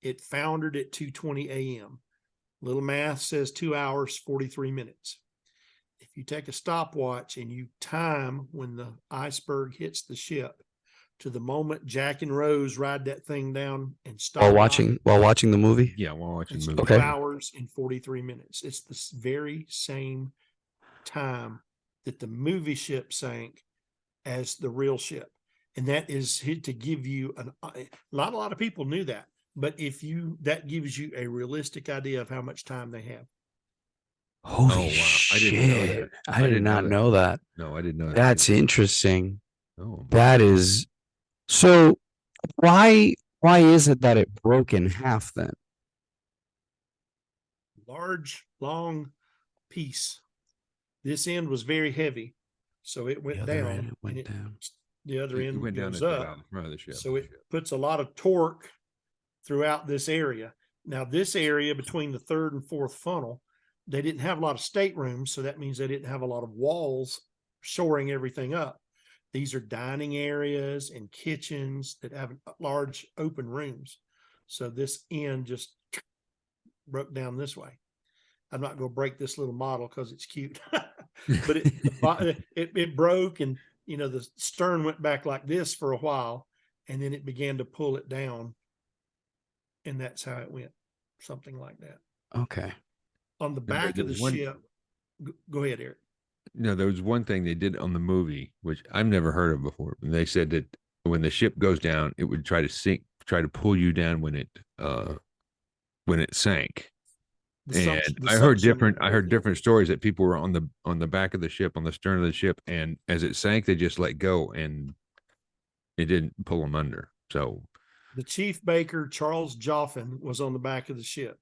It foundered at 2:20 a.m. Little math says 2 hours, 43 minutes. If if you take a stopwatch and you time when the iceberg hits the ship to the moment Jack and Rose ride that thing down and stop while watching the movie. Yeah, while watching it's the 2 movie. Okay. hours and 43 minutes. It's the very same time that the movie ship sank as the real ship. And that is to give you not a lot of people knew that, but that gives you a realistic idea of how much time they have. Holy wow. I shit. didn't know that. I did not know that. No, I didn't know that. That's interesting. Oh, That is so why is it that it broke in half then? Large, long piece. This end was very heavy, so it went down. The other end went down goes at the up. bottom of the ship. So it puts a lot of torque throughout this area. Now, this area between the third and fourth funnel, they didn't have a lot of staterooms, so that means they didn't have a lot of walls shoring everything up. These are dining areas and kitchens that have large open rooms. So this end just broke down this way. I'm not going to break this little model because it's cute, but it broke, and the stern went back like this for a while, and then it began to pull it down, and that's how it went, something like that. Okay. On the back of the ship, go ahead, Eric. No, there was one thing they did on the movie, which I've never heard of before. And they said that when the ship goes down, it would try to pull you down when it sank. And I heard different stories that people were on the back of the ship, on the stern of the ship, and as it sank, they just let go and it didn't pull them under. So the chief baker, Charles Joffin, was on the back of the ship,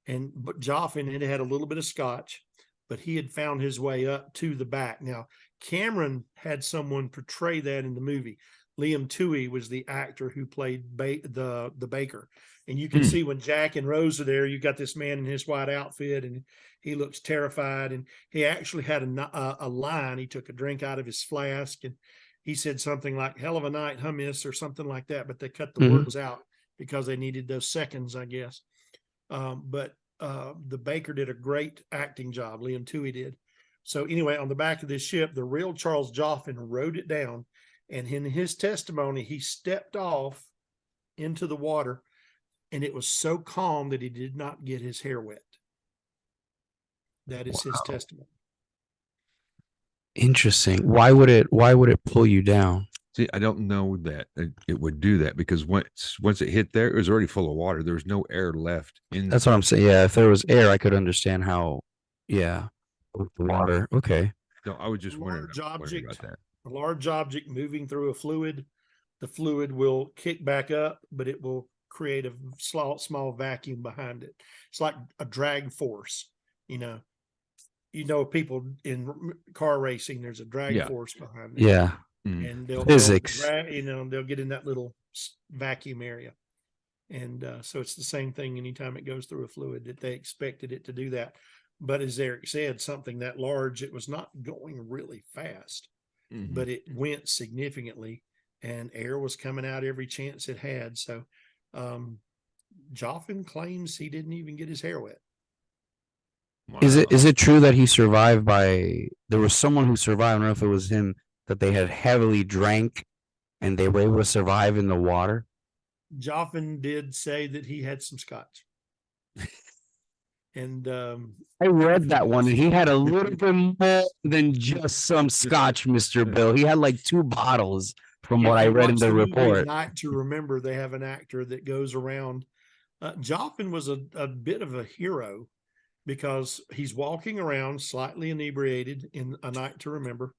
but Joffin had a little bit of scotch, but he had found his way up to the back. Now, Cameron had someone portray that in the movie. Liam Toohey was the actor who played the baker. And you can see when Jack and Rose are there, you got this man in his white outfit, and he looks terrified. And he actually had a line. He took a drink out of his flask, and he said something like, "Hell of a night, huh, miss," or something like that. But they cut the words out because they needed those seconds, I guess. But the baker did a great acting job. Liam Toohey did. So anyway, on the back of this ship, the real Charles Joffin rode it down. And in his testimony, he stepped off into the water, and it was so calm that he did not get his hair wet. That is his testimony. Interesting. Why would it pull you down? See, I don't know that it would do that, because once it hit there, it was already full of water. There was no air left in. That's what I'm saying. Yeah, if there was air, I could understand how. Yeah, water. Okay. No, I was just wondering about that. A large object moving through a fluid, the fluid will kick back up, but it will create a small vacuum behind it. It's like a drag force. People in car racing, there's a drag force behind it. Yeah. And Physics. they'll get in that little vacuum area. And so it's the same thing anytime it goes through a fluid, that they expected it to do that. But as Eric said, something that large, it was not going really fast, but it went significantly, and air was coming out every chance it had. So Joffin claims he didn't even get his hair wet. Wow. Is it true that he survived there was someone who survived, I don't know if it was him, that they had heavily drank and they were able to survive in the water? Joffin did say that he had some scotch. And I read that one, and he had a little bit more than just some scotch, Mr. Bill. He had like 2 bottles from what I read in the report. Night to Remember, they have an actor that goes around. Joffin was a bit of a hero, because he's walking around slightly inebriated in A Night to Remember,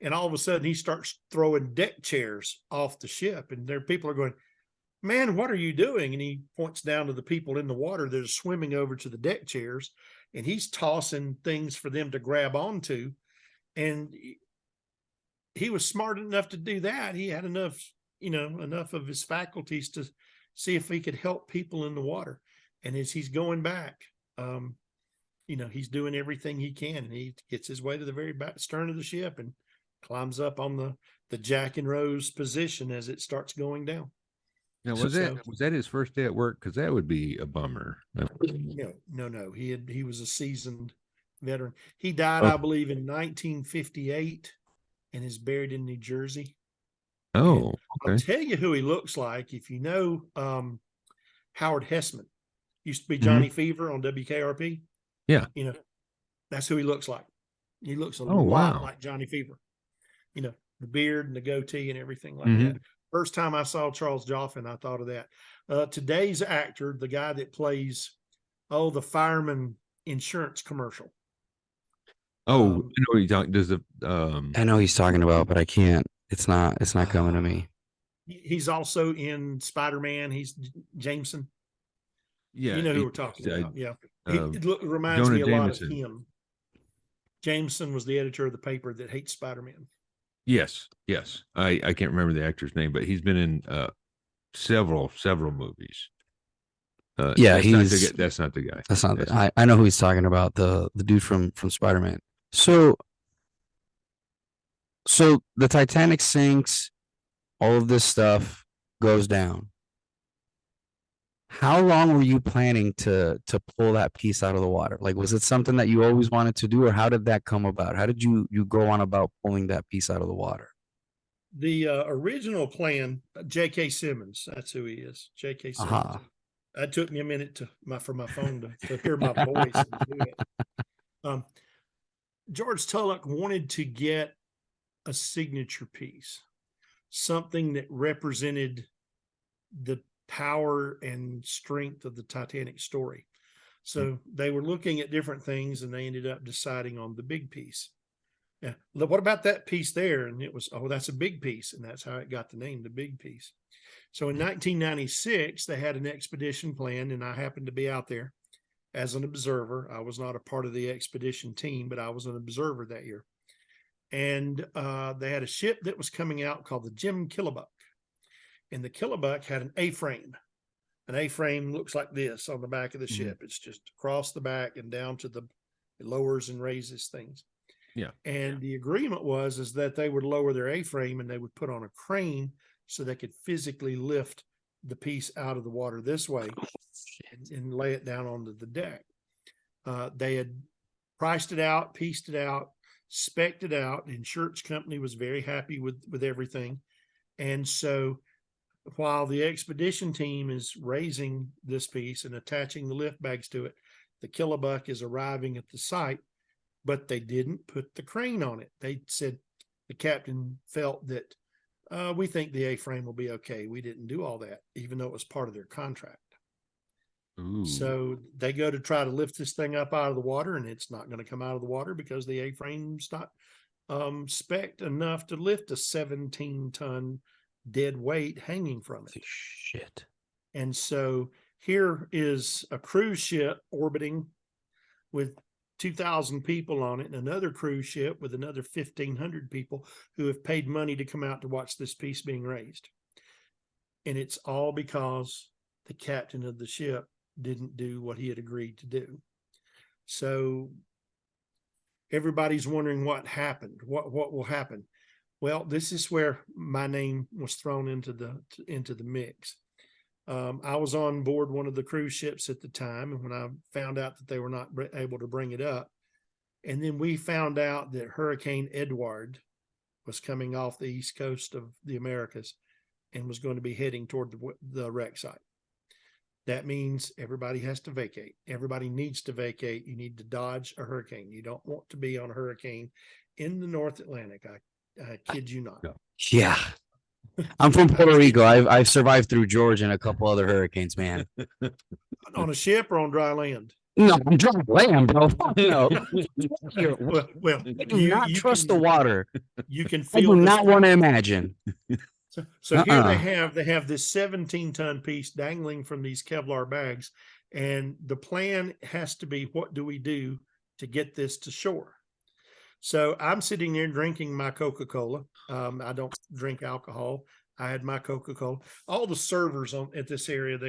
and all of a sudden he starts throwing deck chairs off the ship, and there people are going, "Man, what are you doing?" And he points down to the people in the water that are swimming over to the deck chairs, and he's tossing things for them to grab onto. And he was smart enough to do that. He had enough of his faculties to see if he could help people in the water. And as he's going back, he's doing everything he can, and he gets his way to the very back stern of the ship and climbs up on the Jack and Rose position as it starts going down. Now, was that his first day at work? Because that would be a bummer. No. He was a seasoned veteran. He died, Oh. I believe, in 1958 and is buried in New Jersey. Oh, I'll okay. tell you who he looks like. If you know Howard Hessman, used to be Mhm. Johnny Fever on WKRP. Yeah. You know, that's who he looks like. He looks a Oh, lot wow. like Johnny Fever. You know, the beard and the goatee and everything like Mhm. that. First time I saw Charles Joffin, I thought of that. Today's actor, the guy that plays, the fireman insurance commercial. Oh, Um, I know you talking. Does the I know he's talking about, but I can't. It's not coming to me. He's also in Spider-Man. He's Jameson. yeah, You know who we're talking I- about. Yeah. uh, It reminds Jonah me a lot of Jameson. him. Jameson was the editor of the paper that hates Spider-Man. Yes, yes. I can't remember the actor's name, but he's been in several movies. Yeah, that's not the guy. That's not. I know who he's talking about. The dude from Spider-Man. So the Titanic sinks. All of this stuff goes down. How long were you planning to pull that piece out of the water? Like, was it something that you always wanted to do, or how did that come about? How did you go on about pulling that piece out of the water? The original plan, J.K. Simmons, that's who he is. J.K. Simmons. Aha. That took me a minute for my phone to hear my voice and do it. George Tulloch wanted to get a signature piece, something that represented the power and strength of the Titanic story. So they were looking at different things and they ended up deciding on the big piece. Yeah. What about that piece there? And it was, that's a big piece. And that's how it got the name, the big piece. So in 1996, they had an expedition planned, and I happened to be out there as an observer. I was not a part of the expedition team, but I was an observer that year. And they had a ship that was coming out called the Jim Killibuck. And the Killibuck had an A-frame. An A-frame looks like this on the back of the ship. It's just across the back and down to it lowers and raises things. Yeah. And the agreement is that they would lower their A-frame and they would put on a crane so they could physically lift the piece out of the water this way and lay it down onto the deck. They had priced it out, pieced it out, spec'd it out. The insurance company was very happy with everything. And so while the expedition team is raising this piece and attaching the lift bags to it, the Killibuck is arriving at the site, but they didn't put the crane on it. They said the captain felt that we think the A-frame will be okay. We didn't do all that, even though it was part of their contract. Ooh. So they go to try to lift this thing up out of the water, and it's not going to come out of the water because the A-frame's not spec'd enough to lift a 17-ton dead weight hanging from it. Shit. And so here is a cruise ship orbiting with 2,000 people on it, and another cruise ship with another 1,500 people who have paid money to come out to watch this piece being raised. And it's all because the captain of the ship didn't do what he had agreed to do. So everybody's wondering what happened, what will happen. Well, this is where my name was thrown into the mix. I was on board one of the cruise ships at the time, and when I found out that they were not able to bring it up, and then we found out that Hurricane Edward was coming off the east coast of the Americas and was going to be heading toward the wreck site. That means everybody has to vacate. Everybody needs to vacate. You need to dodge a hurricane. You don't want to be on a hurricane in the North Atlantic. I kid you not. Yeah. I'm from Puerto Rico. I've survived through George and a couple other hurricanes, man. On a ship or on dry land? No, I'm dry land, bro. No. Well, I do not trust the water. You can I feel do this. not want to imagine. So here they have this 17-ton piece dangling from these Kevlar bags, and the plan has to be, what do we do to get this to shore? So I'm sitting there drinking my Coca-Cola. I don't drink alcohol. I had my Coca-Cola. All the servers at this area,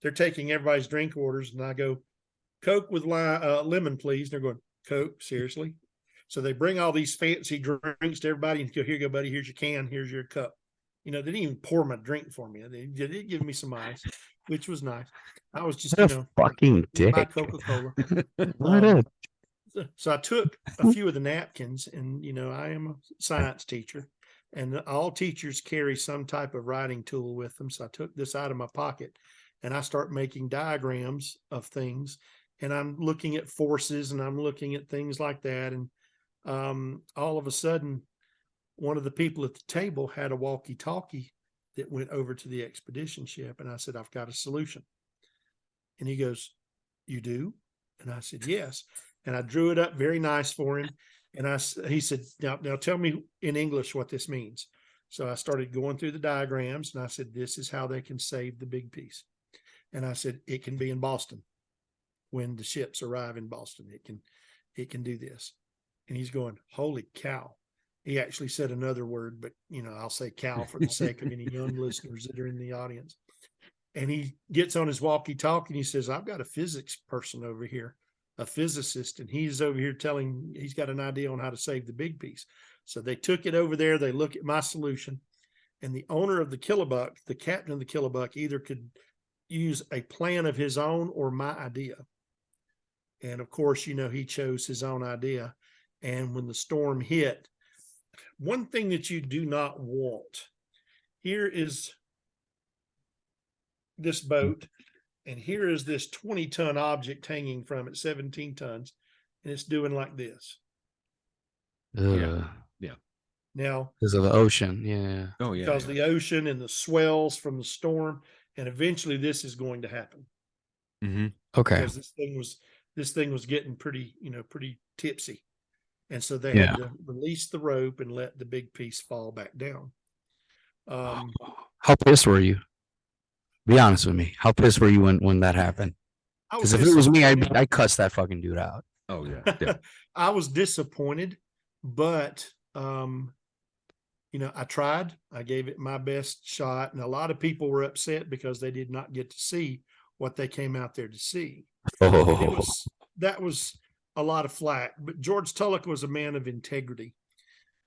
they're taking everybody's drink orders, and I go, Coke with lemon, please. And they're going, Coke, seriously? So they bring all these fancy drinks to everybody and go, here you go, buddy. Here's your can. Here's your cup. They didn't even pour my drink for me. They did give me some ice, which was nice. I was just, What a fucking dick. my Coca-Cola. What a So I took a few of the napkins, and I am a science teacher, and all teachers carry some type of writing tool with them. So I took this out of my pocket, and I start making diagrams of things, and I'm looking at forces, and I'm looking at things like that. And all of a sudden, one of the people at the table had a walkie-talkie that went over to the expedition ship. And I said, I've got a solution. And he goes, you do? And I said, yes. And I drew it up very nice for him. And he said, now tell me in English what this means. So I started going through the diagrams, and I said, this is how they can save the big piece. And I said, it can be in Boston. When the ships arrive in Boston, it can do this. And he's going, holy cow. He actually said another word, but I'll say cow for the sake of any young listeners that are in the audience. And he gets on his walkie-talkie and he says, I've got a physics person over here, a physicist, and he's over here he's got an idea on how to save the big piece. So they took it over there. They look at my solution, and the owner of the Killibuck, the captain of the Killibuck, either could use a plan of his own or my idea. And of course, he chose his own idea. And when the storm hit, one thing that you do not want, here is this boat, and here is this 20-ton object hanging from it, 17 tons, and it's doing like this. Yeah. Now, Because of the ocean. Yeah. Oh yeah. because the ocean and the swells from the storm, and eventually this is going to happen. Mm-hmm. Okay. Because this thing was getting pretty tipsy. And so they had to release the rope and let the big piece fall back down. How pissed were you? Be honest with me. How pissed were you when that happened? Because if it was me, I'd cuss that fucking dude out. Oh yeah. I was disappointed, but I tried. I gave it my best shot, and a lot of people were upset because they did not get to see what they came out there to see. Oh. That was a lot of flack, but George Tulloch was a man of integrity.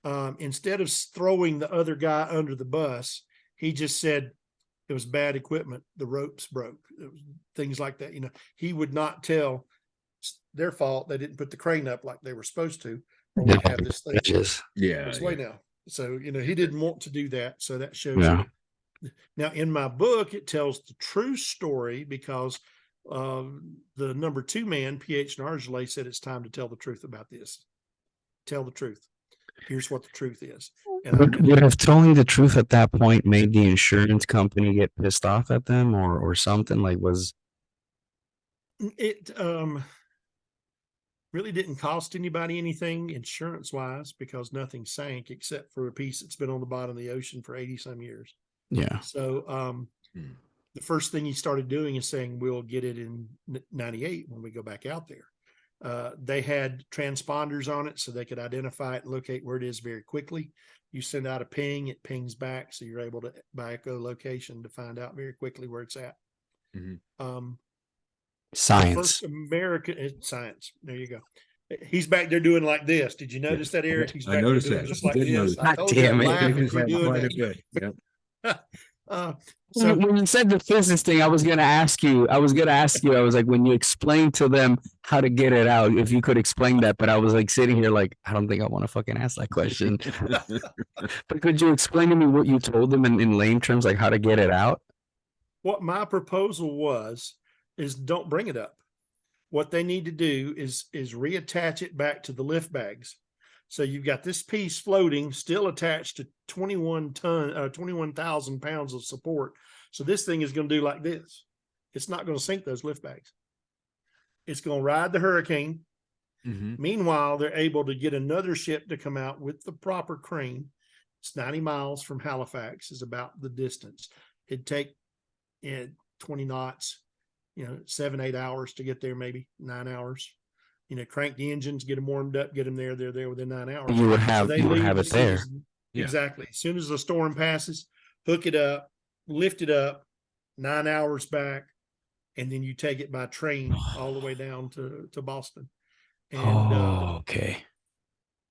Instead of throwing the other guy under the bus, he just said it was bad equipment. The ropes broke, things like that. He would not tell their fault. They didn't put the crane up like they were supposed to, or we have this thing this way now. So, he didn't want to do that. So that shows you. Now in my book, it tells the true story because the number 2 man, P.H. Nargelet, said it's time to tell the truth about this. Tell the truth. Here's what the truth is. And would have telling the truth at that point made the insurance company get pissed off at them or something? Like, was it really didn't cost anybody anything insurance wise because nothing sank except for a piece that's been on the bottom of the ocean for 80 some years. Yeah. So the first thing he started doing is saying, we'll get it in 98 when we go back out there. They had transponders on it so they could identify it and locate where it is very quickly. You send out a ping, it pings back. So you're able to, by echolocation, to find out very quickly where it's at. Mm-hmm. Science. First American science. There you go. He's back there doing like this. Did you notice that, Eric? He's back I noticed there doing that. just like Did this. notice. I told Damn you, it. I'm laughing for doing that. Yeah. So when you said the physics thing, I was gonna ask you. I was like, when you explained to them how to get it out, if you could explain that. But I was like sitting here, like, I don't think I want to fucking ask that question. But could you explain to me what you told them in lame terms, like how to get it out? what my proposal is don't bring it up. What they need to do is reattach it back to the lift bags. So you've got this piece floating, still attached to 21,000 pounds of support. So this thing is going to do like this. It's not going to sink those lift bags. It's going to ride the hurricane. Mm-hmm. Meanwhile, they're able to get another ship to come out with the proper crane. It's 90 miles from Halifax is about the distance. It'd take 20 knots, 7-8 hours to get there, maybe 9 hours. Crank the engines, get them warmed up, get them there. They're there within 9 hours. You would have it there. Exactly. As soon as the storm passes, hook it up, lift it up, 9 hours back, and then you take it by train all the way down to Boston. And okay.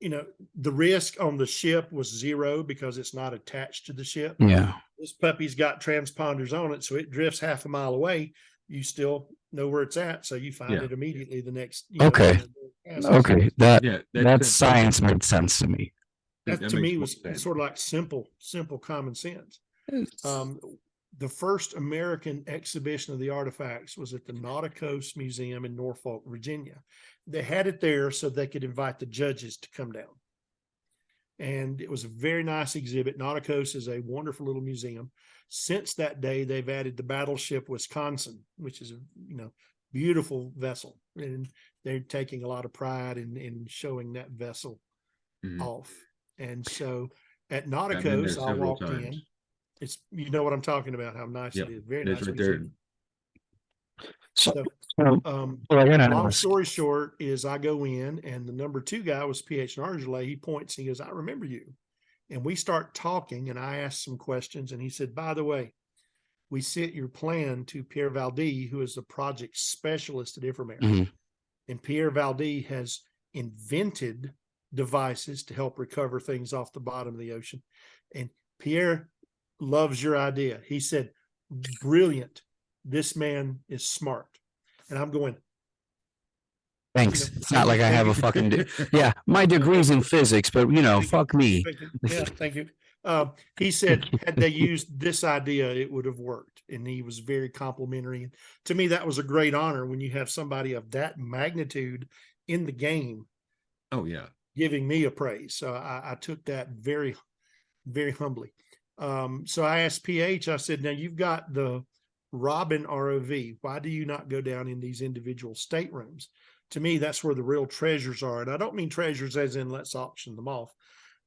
The risk on the ship was zero because it's not attached to the ship. Yeah. This puppy's got transponders on it, so it drifts half a mile away. You still know where it's at, so you find Yeah. it immediately the next. Okay. Okay, that Yeah, that science made sense to me. That that to makes me more was sense. sort of like simple common sense. The first American exhibition of the artifacts was at the Nauticos Museum in Norfolk, Virginia. They had it there so they could invite the judges to come down. And it was a very nice exhibit. Nauticos is a wonderful little museum. Since that day, they've added the battleship Wisconsin, which is a beautiful vessel. And they're taking a lot of pride in showing that vessel off. And so at I've been there Nauticos, I several walked in. times. It's, you know what I'm talking about, how nice Yep. it is. Very That's nice right there. museum. So, So, well, I gotta long ask. story short is I go in and the number 2 guy was PH Nargile. He points, he goes, I remember you. And we start talking and I asked some questions and he said, by the way, we sent your plan to Pierre Valdy, who is the project specialist at Ifremer. Mhm. And Pierre Valdy has invented devices to help recover things off the bottom of the ocean. And Pierre loves your idea. He said, brilliant. This man is smart. And I'm going, Thanks. you know, It's not like I have a fucking yeah, my degree's in physics, but fuck me. Yeah, thank you. He said, had they used this idea, it would have worked. And he was very complimentary. And to me, that was a great honor when you have somebody of that magnitude in the game Oh yeah. giving me a praise. So I took that very, very humbly. So I asked PH, I said, now you've got the Robin ROV. Why do you not go down in these individual staterooms? To me, that's where the real treasures are. And I don't mean treasures as in let's auction them off.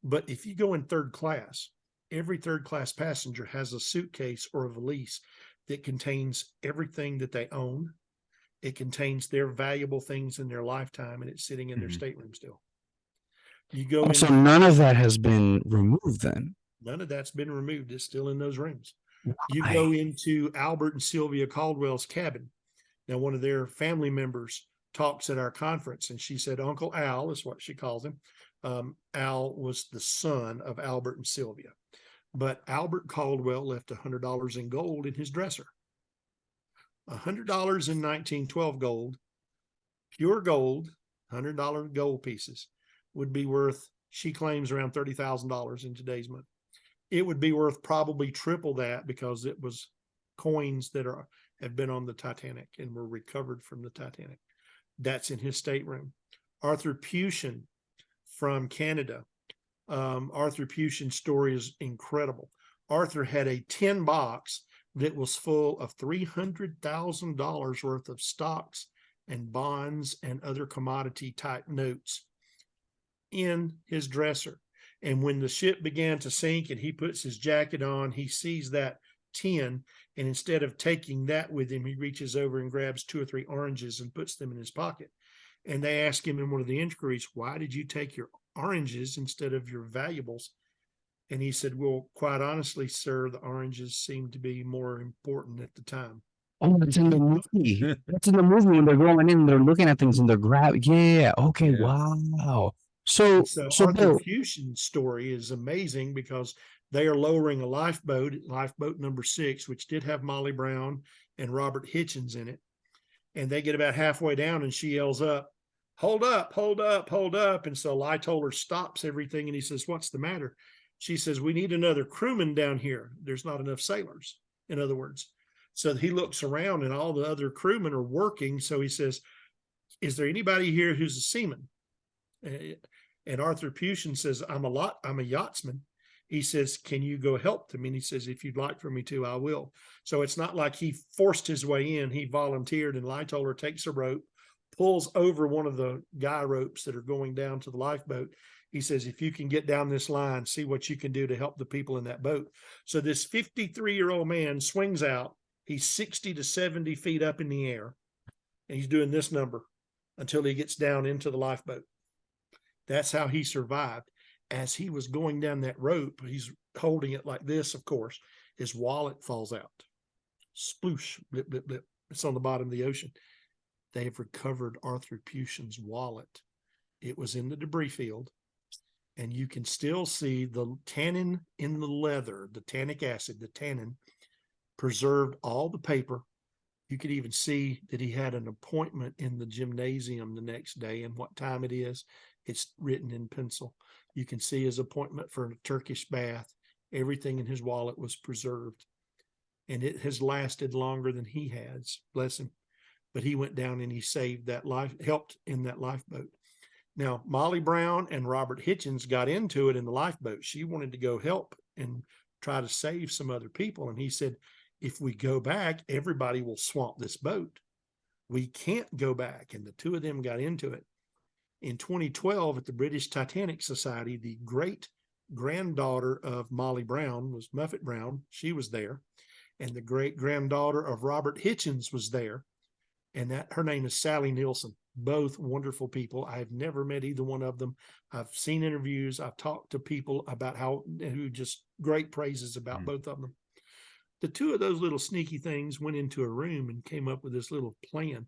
But if you go in third class, every third class passenger has a suitcase or a valise that contains everything that they own. It contains their valuable things in their lifetime, and it's sitting in their stateroom still. You go in. So none of that has been removed then? None of that's been removed. It's still in those rooms. Why? You go into Albert and Sylvia Caldwell's cabin. Now, one of their family members talks at our conference, and she said, Uncle Al is what she calls him. Al was the son of Albert and Sylvia, but Albert Caldwell left $100 in gold in his dresser. $100 in 1912 gold, pure gold, $100 gold pieces would be worth, she claims, around $30,000 in today's money. It would be worth probably triple that because it was coins that have been on the Titanic and were recovered from the Titanic. That's in his stateroom. Arthur Pushin from Canada. Arthur Pushin's story is incredible. Arthur had a tin box that was full of $300,000 worth of stocks and bonds and other commodity type notes in his dresser. And when the ship began to sink and he puts his jacket on, he sees that tin. And instead of taking that with him, he reaches over and grabs 2 or 3 oranges and puts them in his pocket. And they ask him in one of the inquiries, why did you take your oranges instead of your valuables? And he said, well, quite honestly, sir, the oranges seemed to be more important at the time. Oh, that's in the movie. That's in the movie when they're going in, they're looking at things and they're grabbing. Yeah. Okay. Yeah. Wow. So Arthur Bill, Pushin's story is amazing because they are lowering a lifeboat number 6, which did have Molly Brown and Robert Hitchens in it. And they get about halfway down and she yells up, hold up, hold up, hold up. And so Lightoller stops everything and he says, what's the matter? She says, we need another crewman down here. There's not enough sailors, in other words. So he looks around and all the other crewmen are working. So he says, is there anybody here who's a seaman? And Arthur Pushin says, I'm a yachtsman. He says, can you go help them? And he says, if you'd like for me to, I will. So it's not like he forced his way in. He volunteered, and Lightoller takes a rope, pulls over one of the guy ropes that are going down to the lifeboat. He says, if you can get down this line, see what you can do to help the people in that boat. So this 53-year-old man swings out. He's 60 to 70 feet up in the air, and he's doing this number until he gets down into the lifeboat. That's how he survived. As he was going down that rope, he's holding it like this, of course, his wallet falls out. Sploosh, blip, blip, blip. It's on the bottom of the ocean. They have recovered Arthur Pushin's wallet. It was in the debris field. And you can still see the tannin in the leather, the tannic acid, the tannin preserved all the paper, You could even see that he had an appointment in the gymnasium the next day, and what time it is, it's written in pencil. You can see his appointment for a Turkish bath. Everything in his wallet was preserved, and it has lasted longer than he has, bless him. But he went down and he saved that life, helped in that lifeboat. Now, Molly Brown and Robert Hitchens got into it in the lifeboat. She wanted to go help and try to save some other people. And he said, if we go back, everybody will swamp this boat. We can't go back. And the two of them got into it. In 2012, at the British Titanic Society, the great granddaughter of Molly Brown was Muffet Brown. She was there. And the great granddaughter of Robert Hitchens was there. And that her name is Sally Nielsen. Both wonderful people. I've never met either one of them. I've seen interviews. I've talked to people about who just great praises about both of them. The two of those little sneaky things went into a room and came up with this little plan.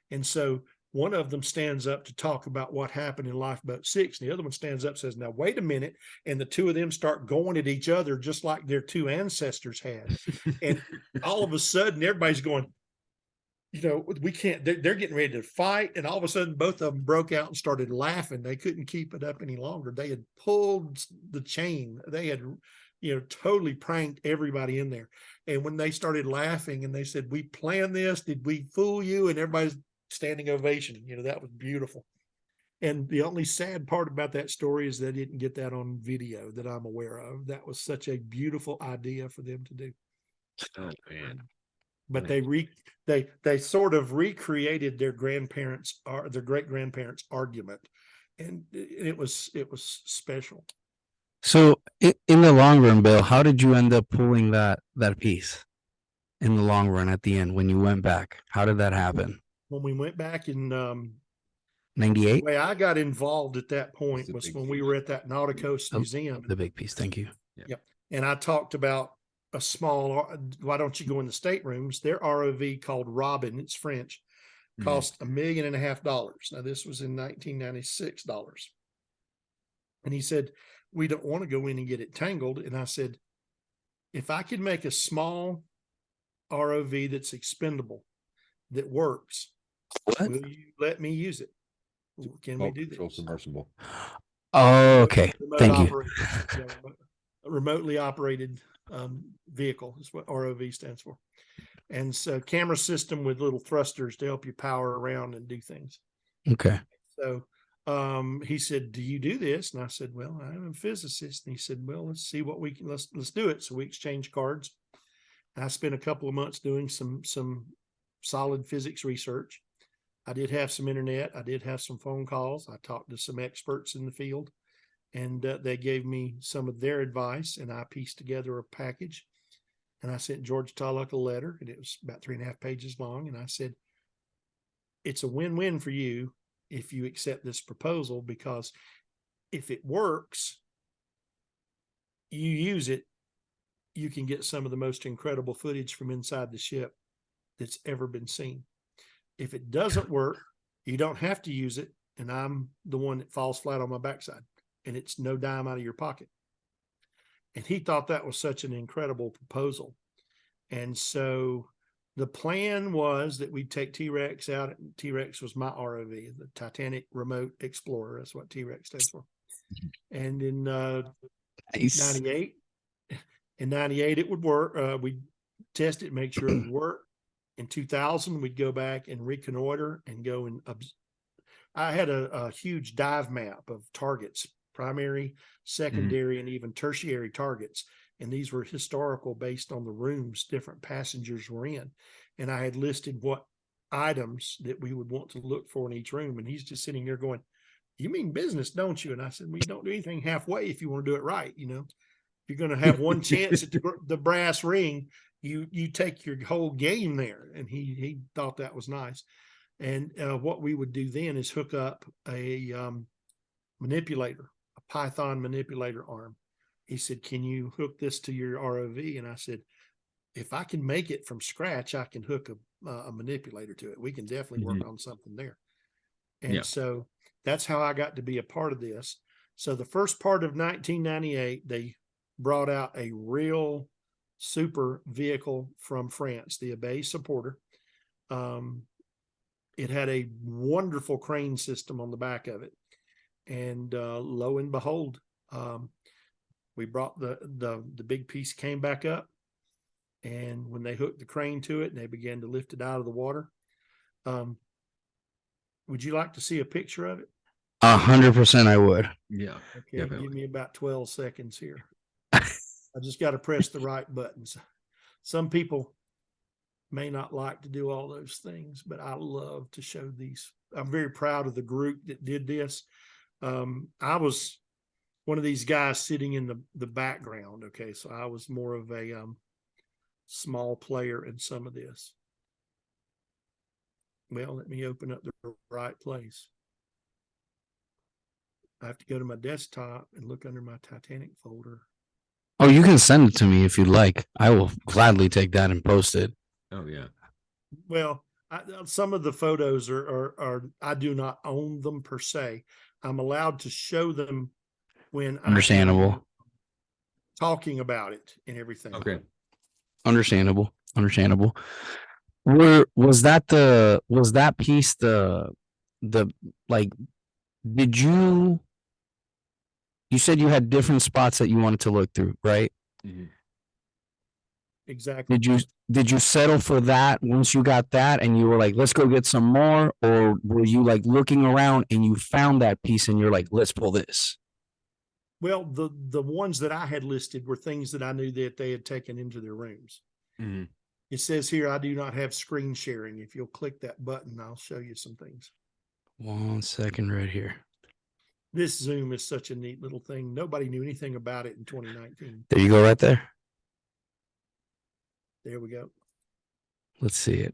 And so one of them stands up to talk about what happened in Lifeboat 6. And the other one stands up and says, now, wait a minute. And the two of them start going at each other just like their two ancestors had. And all of a sudden, everybody's going, we can't, they're getting ready to fight. And all of a sudden, both of them broke out and started laughing. They couldn't keep it up any longer. They had pulled the chain. They had, totally pranked everybody in there. And when they started laughing and they said, we planned this, did we fool you? And everybody's standing ovation. That was beautiful. And the only sad part about that story is they didn't get that on video that I'm aware of. That was such a beautiful idea for them to do. Oh, man. But they sort of recreated their great grandparents' argument, and it was special. So in the long run, Bill, how did you end up pulling that piece in the long run at the end when you went back? How did that happen? When we went back in 98? The way I got involved at that point was when we were at that Nauticos Museum. The big piece. Thank you. Yep. And I talked about a small, why don't you go in the staterooms? Their ROV called Robin, it's French, cost $1.5 million. Now, this was in 1996 dollars. And he said, we don't want to go in and get it tangled. And I said, if I could make a small ROV that's expendable, that works, will you let me use it? Can we do this? Submersible. Oh, okay. Thank you. Remotely operated vehicle is what ROV stands for. And so camera system with little thrusters to help you power around and do things. Okay. So he said, do you do this? And I said, well, I'm a physicist. And he said, well, let's see what we can, let's do it. So we exchanged cards. I spent a couple of months doing some solid physics research. I did have some internet. I did have some phone calls. I talked to some experts in the field, and they gave me some of their advice, and I pieced together a package. And I sent George Tullock a letter, and it was about 3.5 pages long. And I said, it's a win-win for you if you accept this proposal, because if it works, you use it, you can get some of the most incredible footage from inside the ship that's ever been seen. If it doesn't work, you don't have to use it, and I'm the one that falls flat on my backside, and it's no dime out of your pocket. And he thought that was such an incredible proposal. And so the plan was that we'd take T-Rex out. T-Rex was my ROV, the Titanic Remote Explorer. That's what T-Rex stands for. And in 98, it would work. We'd test it, make sure it would work. In 2000, we'd go back and reconnoiter and go and I had a huge dive map of targets, primary, secondary, and even tertiary targets. And these were historical based on the rooms different passengers were in. And I had listed what items that we would want to look for in each room. And he's just sitting there going, you mean business, don't you? And I said, well, you don't do anything halfway if you want to do it right. If you're going to have one chance at the brass ring, you take your whole game there. And he thought that was nice. And what we would do then is hook up a manipulator, a Python manipulator arm. He said, can you hook this to your ROV? And I said, if I can make it from scratch, I can hook a manipulator to it. We can definitely work on something there. And so that's how I got to be a part of this. So the first part of 1998, they brought out a real super vehicle from France, the Abbé Supporter. It had a wonderful crane system on the back of it. And lo and behold, we brought the big piece came back up. And when they hooked the crane to it and they began to lift it out of the water, would you like to see a picture of it? 100% I would. Yeah. Okay, Definitely. give me about 12 seconds here. I just got to press the right buttons. Some people may not like to do all those things, but I love to show these. I'm very proud of the group that did this. I was one of these guys sitting in the background. Okay, so I was more of a small player in some of this. Well, let me open up the right place. I have to go to my desktop and look under my Titanic folder. Oh, you can send it to me if you'd like. I will gladly take that and post it. Oh yeah. Well, some of the photos are I do not own them per se. I'm allowed to show them when Understandable. I'm talking about it and everything. Okay. Understandable. Was that piece the like, did you said you had different spots that you wanted to look through, right? Mhm. Exactly. Did you settle for that once you got that and you were like, let's go get some more? Or were you like looking around and you found that piece and you're like, let's pull this? Well, the ones that I had listed were things that I knew that they had taken into their rooms. Mhm. It says here, I do not have screen sharing. If you'll click that button, I'll show you some things. 1 second right here. This Zoom is such a neat little thing. Nobody knew anything about it in 2019. There you go right there. There we go. Let's see it.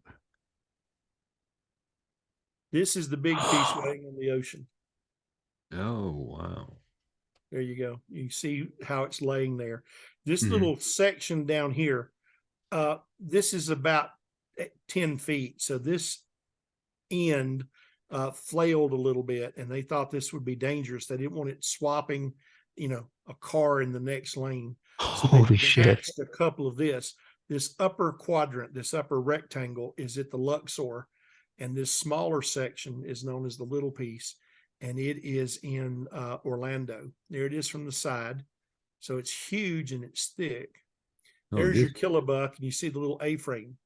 This is the big piece laying on the ocean. Oh wow. There you go. You see how it's laying there. This Mhm. little section down here, this is about 10 feet. So this end flailed a little bit and they thought this would be dangerous. They didn't want it swapping, a car in the next lane. So Holy they shit. attached a couple of this upper quadrant, this upper rectangle is at the Luxor. And this smaller section is known as the little piece. And it is in Orlando. There it is from the side. So it's huge and it's thick. Oh, There's this- your kilobuck, and you see the little A-frame.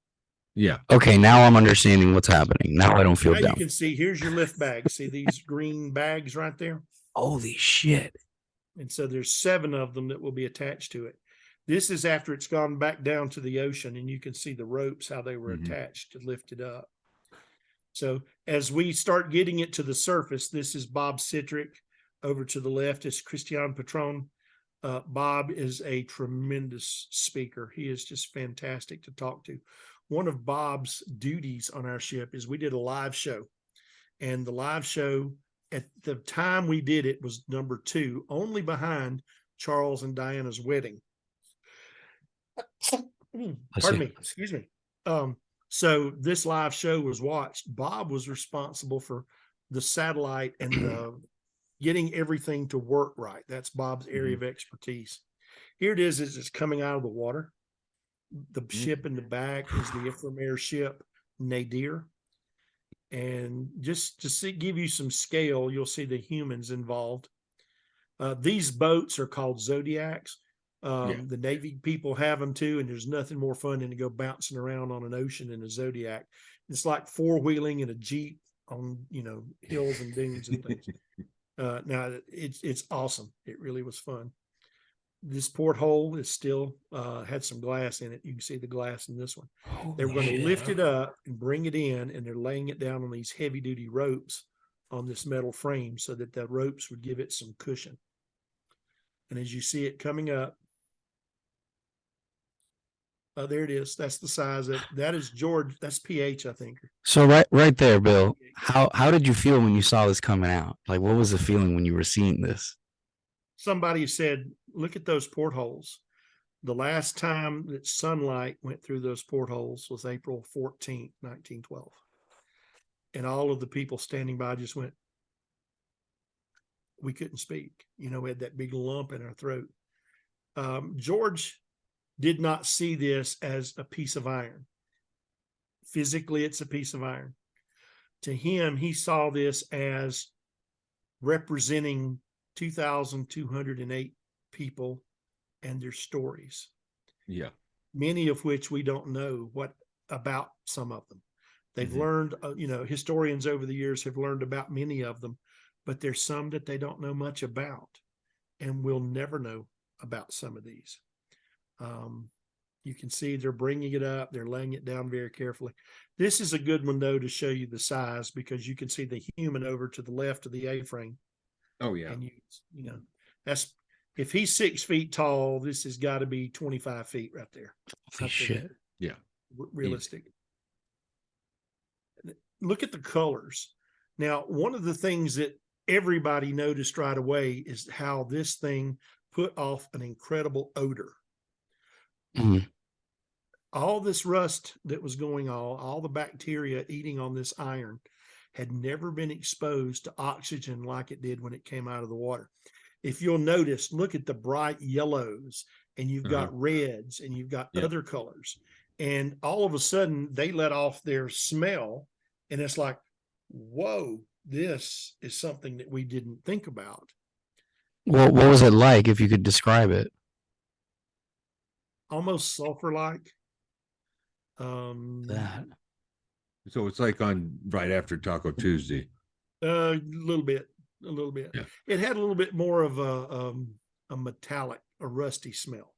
yeah. Okay, now I'm understanding what's happening. Now I don't feel Now down. you can see, here's your lift bag. See these green bags right there? Holy shit. And so there's 7 of them that will be attached to it. This is after it's gone back down to the ocean, and you can see the ropes, how they were Mhm. attached to lift it up. So as we start getting it to the surface, this is Bob Citrick. Over to the left is Christian Patron. Bob is a tremendous speaker. He is just fantastic to talk to. One of Bob's duties on our ship is we did a live show. And the live show, at the time we did it, was number 2, only behind Charles and Diana's wedding. Pardon me, excuse me. So this live show was watched. Bob was responsible for the satellite and getting everything to work right. That's Bob's area of expertise. Here it is as it's coming out of the water. The ship in the back is the Ifremer ship, Nadir. And just to give you some scale, you'll see the humans involved. These boats are called Zodiacs. The Navy people have them too, and there's nothing more fun than to go bouncing around on an ocean in a Zodiac. It's like 4-wheeling in a Jeep on, hills and dunes and things. Now it's awesome. It really was fun. This porthole is still had some glass in it. You can see the glass in this one. They were going to lift it up and bring it in, and they're laying it down on these heavy duty ropes on this metal frame so that the ropes would give it some cushion. And as you see it coming up, there it is. That's the size of that is George. That's pH, I think. So right there, Bill. How did you feel when you saw this coming out? Like, what was the feeling when you were seeing this? Somebody said, "Look at those portholes." The last time that sunlight went through those portholes was April 14th, 1912. And all of the people standing by just went, we couldn't speak. We had that big lump in our throat. George did not see this as a piece of iron. physically it's a piece of iron. To him, he saw this as representing 2,208 people and their stories. Yeah. Many of which we don't know what about some of them. They've learned, historians over the years have learned about many of them, but there's some that they don't know much about, and we'll never know about some of these. You can see they're bringing it up. They're laying it down very carefully. This is a good one, though, to show you the size, because you can see the human over to the left of the A-frame. Oh, yeah. And that's, if he's 6 feet tall, this has got to be 25 feet right there. Holy shit. Yeah. Realistic. Look at the colors. Now, one of the things that everybody noticed right away is how this thing put off an incredible odor. Mhm. All this rust that was going on, all the bacteria eating on this iron had never been exposed to oxygen like it did when it came out of the water. If you'll notice, look at the bright yellows, and you've got reds, and you've got other colors. And all of a sudden they let off their smell, and it's like, whoa, this is something that we didn't think about. Well, what was it like, if you could describe it? Almost sulfur-like. That. So it's like on right after Taco Tuesday. A little bit. Yeah. It had a little bit more of a metallic, a rusty smell.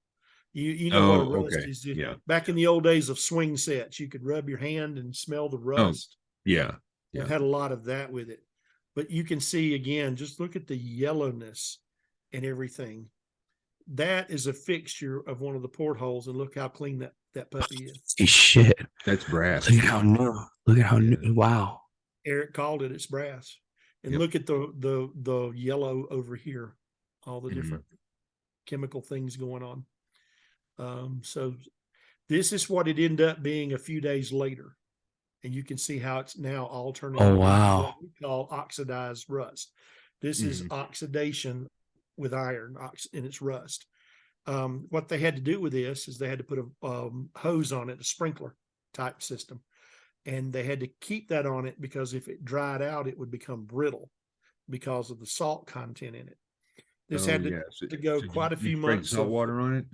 You know what a rust is. Yeah. Back in the old days of swing sets, you could rub your hand and smell the rust. Yeah. It had a lot of that with it. But you can see, again, just look at the yellowness and everything. That is a fixture of one of the portholes, and look how clean that puppy is. Holy shit. That's brass. Look at how new. Look at how new. Wow. Eric called it, it's brass. And look at the yellow over here, all the different chemical things going on. So this is what it ended up being a few days later. And you can see how it's now all turning into what we call oxidized rust. This is oxidation with iron in its rust. What they had to do with this is they had to put a hose on it, a sprinkler type system. And they had to keep that on it because if it dried out, it would become brittle because of the salt content in it. This had to go quite a few months. Salt water on it?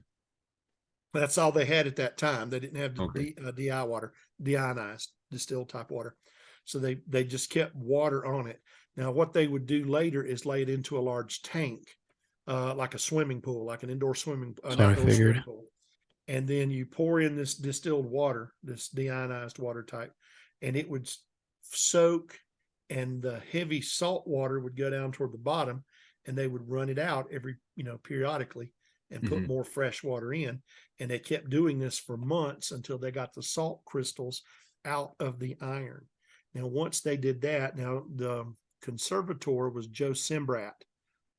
That's all they had at that time. They didn't have DI water, deionized, distilled type water. So they just kept water on it. Now, what they would do later is lay it into a large tank, like a swimming pool, like an indoor swimming pool. And then you pour in this distilled water, this deionized water type, and it would soak, and the heavy salt water would go down toward the bottom, and they would run it out periodically and put more fresh water in. And they kept doing this for months until they got the salt crystals out of the iron. Now, once they did that, now the conservator was Joe Simbrat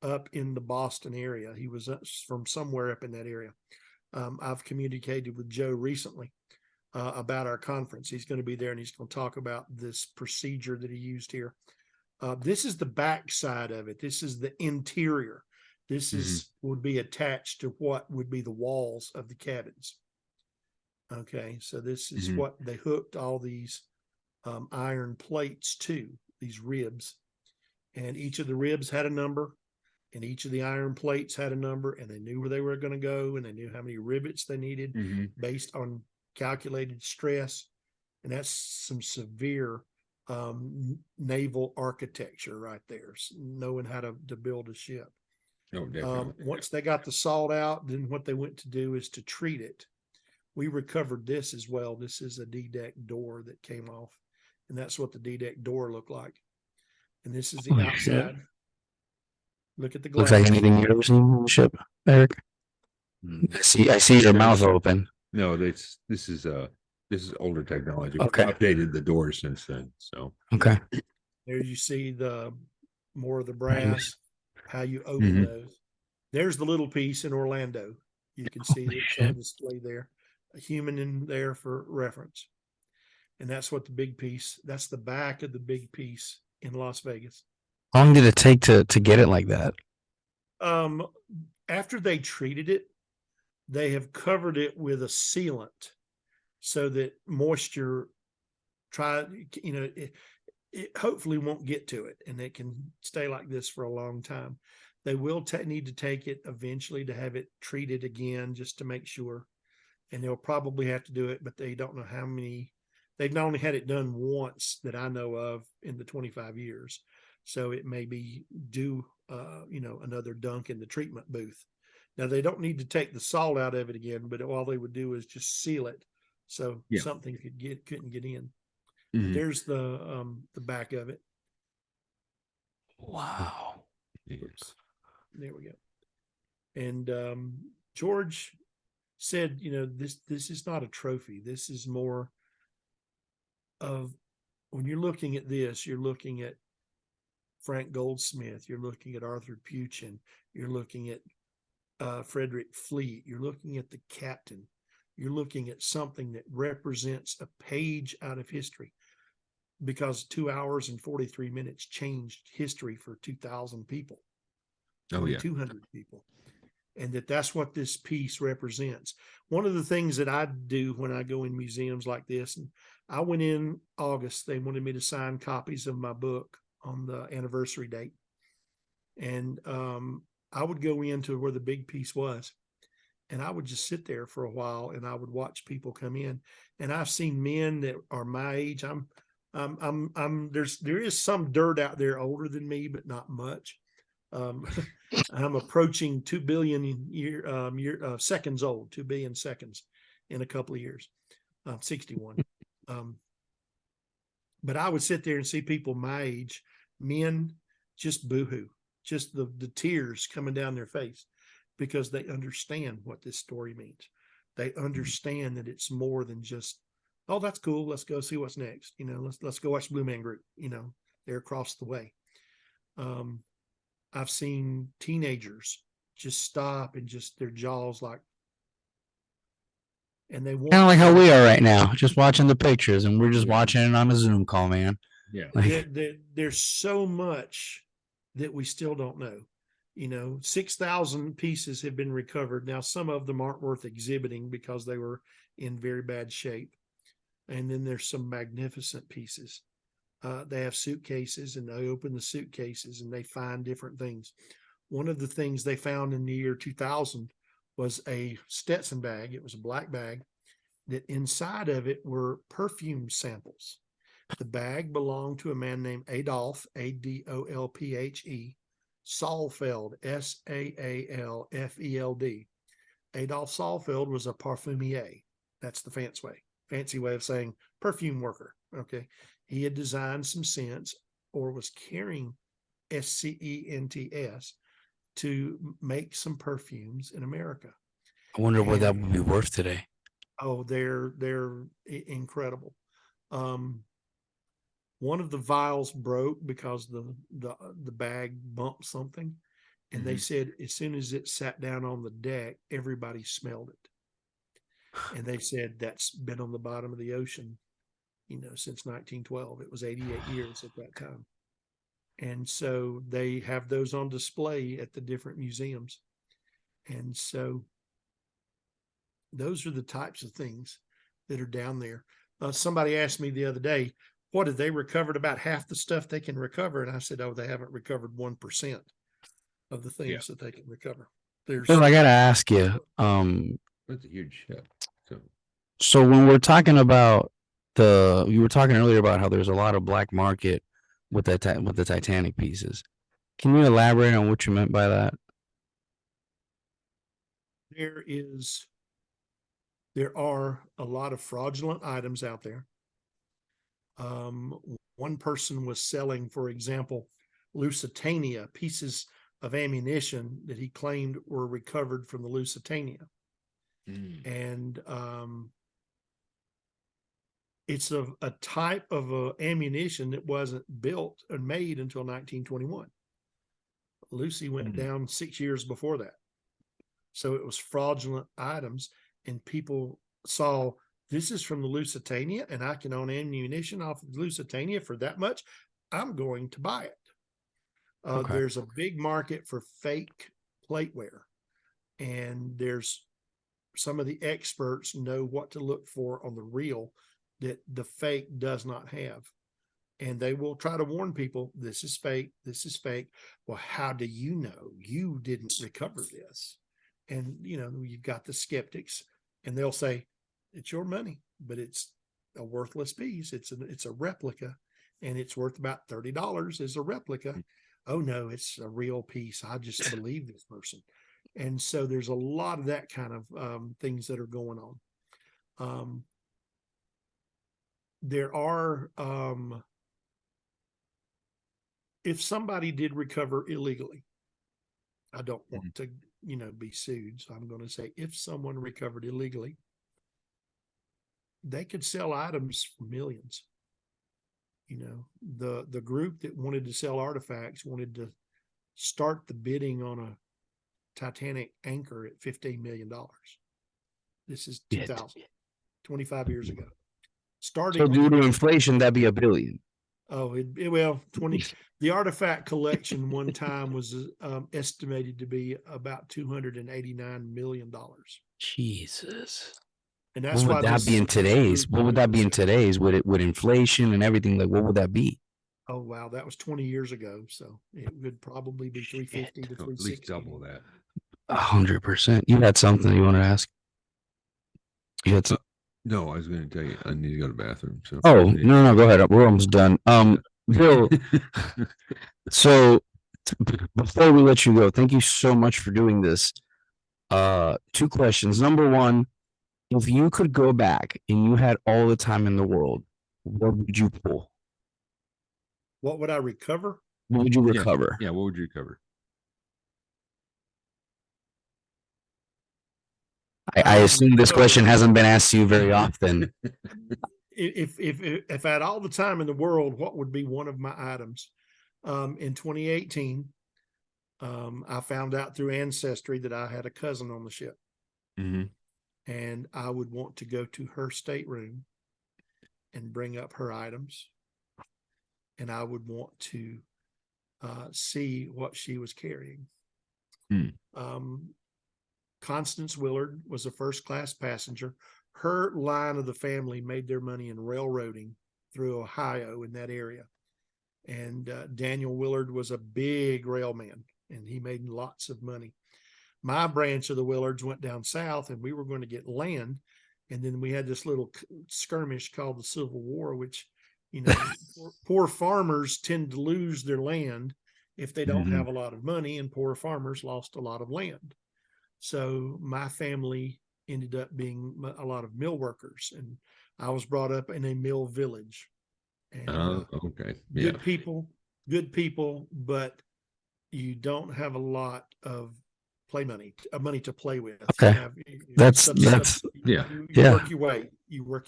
up in the Boston area. He was from somewhere up in that area. I've communicated with Joe recently about our conference. He's going to be there, and he's going to talk about this procedure that he used here. This is the back side of it. This is the interior. This would be attached to what would be the walls of the cabins. Okay, so this is what they hooked all these iron plates to, these ribs. And each of the ribs had a number, and each of the iron plates had a number, and they knew where they were going to go, and they knew how many rivets they needed based on calculated stress. And that's some severe naval architecture right there, knowing how to build a ship. Oh, definitely. Once they got the salt out, then what they went to do is to treat it. We recovered this as well. This is a D-deck door that came off, and that's what the D-deck door looked like. And this is the outside. Look at the glass. Looks like anything you've ever seen on the ship, Eric. I see your mouth open. No, this is older technology. Okay. We've updated the doors since then. So okay. There you see the more of the brass, how you open those. There's the little piece in Orlando. You can see it's on display there. A human in there for reference. And that's what the big piece, that's the back of the big piece in Las Vegas. How long did it take to get it like that? After they treated it, they have covered it with a sealant so that moisture try, it hopefully won't get to it, and it can stay like this for a long time. They will need to take it eventually to have it treated again, just to make sure. And they'll probably have to do it, but they don't know how many. They've only had it done once that I know of in the 25 years. So it may be due, another dunk in the treatment booth. Now they don't need to take the salt out of it again, but all they would do is just seal it so something couldn't get in. Mhm. There's the back of it. Wow. Oops. There we go. And George said, this is not a trophy. This is more of, when you're looking at this, you're looking at Frank Goldsmith, you're looking at Arthur Puchin, you're looking at Frederick Fleet, you're looking at the captain, you're looking at something that represents a page out of history, because 2 hours and 43 minutes changed history for 2,000 people, 200 people. And that's what this piece represents. One of the things that I do when I go in museums like this, and I went in August, they wanted me to sign copies of my book on the anniversary date. And I would go into where the big piece was, and I would just sit there for a while, and I would watch people come in. And I've seen men that are my age. There is some dirt out there older than me, but not much. I'm approaching 2 billion seconds old, 2 billion seconds in a couple of years. 61. But I would sit there and see people my age, men, just boohoo, just the tears coming down their face, because they understand what this story means. They understand that it's more than just, oh, that's cool, let's go see what's next. Let's go watch Blue Man Group. They're across the way. I've seen teenagers just stop and just their jaws and they want, kind of like how we are right now, just watching the pictures, and we're just watching it on a Zoom call, man. Yeah. There's so much that we still don't know. 6,000 pieces have been recovered. Now, some of them aren't worth exhibiting because they were in very bad shape. And then there's some magnificent pieces. They have suitcases, and they open the suitcases and they find different things. One of the things they found in the year 2000 was a Stetson bag. It was a black bag that inside of it were perfume samples. The bag belonged to a man named Adolf, Adolphe, Saalfeld, Saalfeld. Adolf Saalfeld was a parfumier. That's the fancy way of saying perfume worker. Okay. He had designed some scents, or was carrying scents to make some perfumes in America. I wonder what that would be worth today. Oh, they're incredible. One of the vials broke because the bag bumped something, and they said as soon as it sat down on the deck, everybody smelled it. And they said that's been on the bottom of the ocean, since 1912. It was 88 years at that time. And so they have those on display at the different museums. And so those are the types of things that are down there. Somebody asked me the other day, what have they recovered? About half the stuff they can recover. And I said, oh, they haven't recovered 1% of the things that they can recover. Bill, I got to ask you, That's a huge ship. So when we're talking about you were talking earlier about how there's a lot of black market with the Titanic pieces. Can you elaborate on what you meant by that? There are a lot of fraudulent items out there. One person was selling, for example, Lusitania, pieces of ammunition that he claimed were recovered from the Lusitania. And it's a type of ammunition that wasn't built and made until 1921. Lucy went down 6 years before that. So it was fraudulent items, and people saw, this is from the Lusitania, and I can own ammunition off of Lusitania for that much. I'm going to buy it. There's a big market for fake plateware, and there's some of the experts know what to look for on the real that the fake does not have. And they will try to warn people, this is fake, this is fake. Well, how do you know? You didn't recover this. And, you know, you've got the skeptics, and they'll say, it's your money, but it's a worthless piece. It's a replica, and it's worth about $30 as a replica. Oh no, it's a real piece. I just believe this person. And so there's a lot of that kind of things that are going on. There are, if somebody did recover illegally, I don't want to, you know, be sued. So I'm going to say, if someone recovered illegally, they could sell items for millions. You know, the group that wanted to sell artifacts wanted to start the bidding on a Titanic anchor at $15 million. This is 2000, 25 years ago. Starting So due to inflation, that'd be $1 billion. Oh, well, 20. The artifact collection one time was estimated to be about $289 million. Jesus. And that's What why would that be in today's? What would that be in today's? With inflation and everything? Like, what would that be? Oh, wow. That was 20 years ago. So it would probably be 350 to 360. At least double that. 100%. You had something you want to ask? You had some. No, I was going to tell you, I need to go to the bathroom. So. Oh, no, go ahead. We're almost done. Bill, so before we let you go, thank you so much for doing this. 2 questions. Number one, if you could go back and you had all the time in the world, what would you pull? What would I recover? What would you recover? Yeah, what would you recover? I assume this question hasn't been asked to you very often. If I had all the time in the world, what would be one of my items? In 2018, I found out through Ancestry that I had a cousin on the ship. And I would want to go to her stateroom and bring up her items. And I would want to see what she was carrying. Constance Willard was a first-class passenger. Her line of the family made their money in railroading through Ohio in that area. And Daniel Willard was a big railman, and he made lots of money. My branch of the Willards went down south, and we were going to get land. And then we had this little skirmish called the Civil War, which, you know, poor farmers tend to lose their land if they don't have a lot of money, and poor farmers lost a lot of land. So my family ended up being a lot of mill workers, and I was brought up in a mill village. And okay. Yeah. Good people, but you don't have a lot of money to play with. Okay. That's you work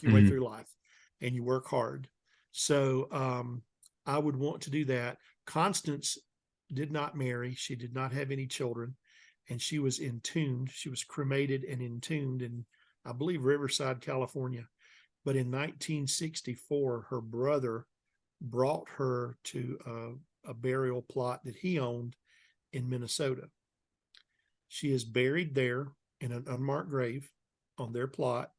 your way through life, and you work hard. So I would want to do that. Constance did not marry. She did not have any children, and she was entombed. She was cremated and entombed in, I believe, Riverside, California. But in 1964, her brother brought her to a burial plot that he owned in Minnesota. She is buried there in an unmarked grave on their plot.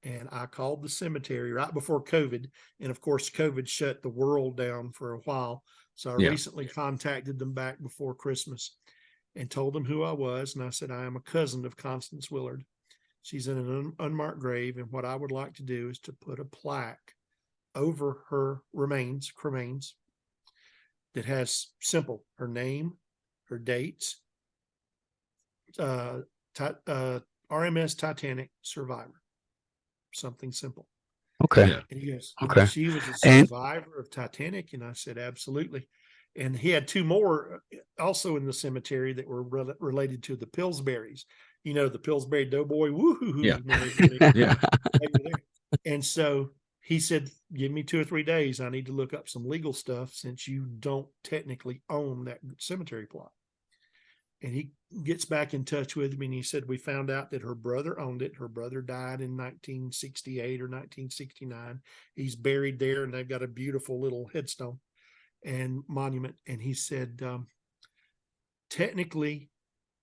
And I called the cemetery right before COVID. And of course, COVID shut the world down for a while. So I recently contacted them back before Christmas and told them who I was. And I said, I am a cousin of Constance Willard. She's in an unmarked grave. And what I would like to do is to put a plaque over her cremains, that has simple, her name, her dates, RMS Titanic survivor, something simple. Okay. And he goes, okay. She was a survivor of Titanic. And I said, absolutely. And he had 2 more also in the cemetery that were related to the Pillsburys. You know, the Pillsbury Doughboy, woohoo. Yeah. And so he said, give me 2 or 3 days. I need to look up some legal stuff since you don't technically own that cemetery plot. And he gets back in touch with me, and he said, we found out that her brother owned it. Her brother died in 1968 or 1969. He's buried there, and they've got a beautiful little headstone and monument. And he said, technically,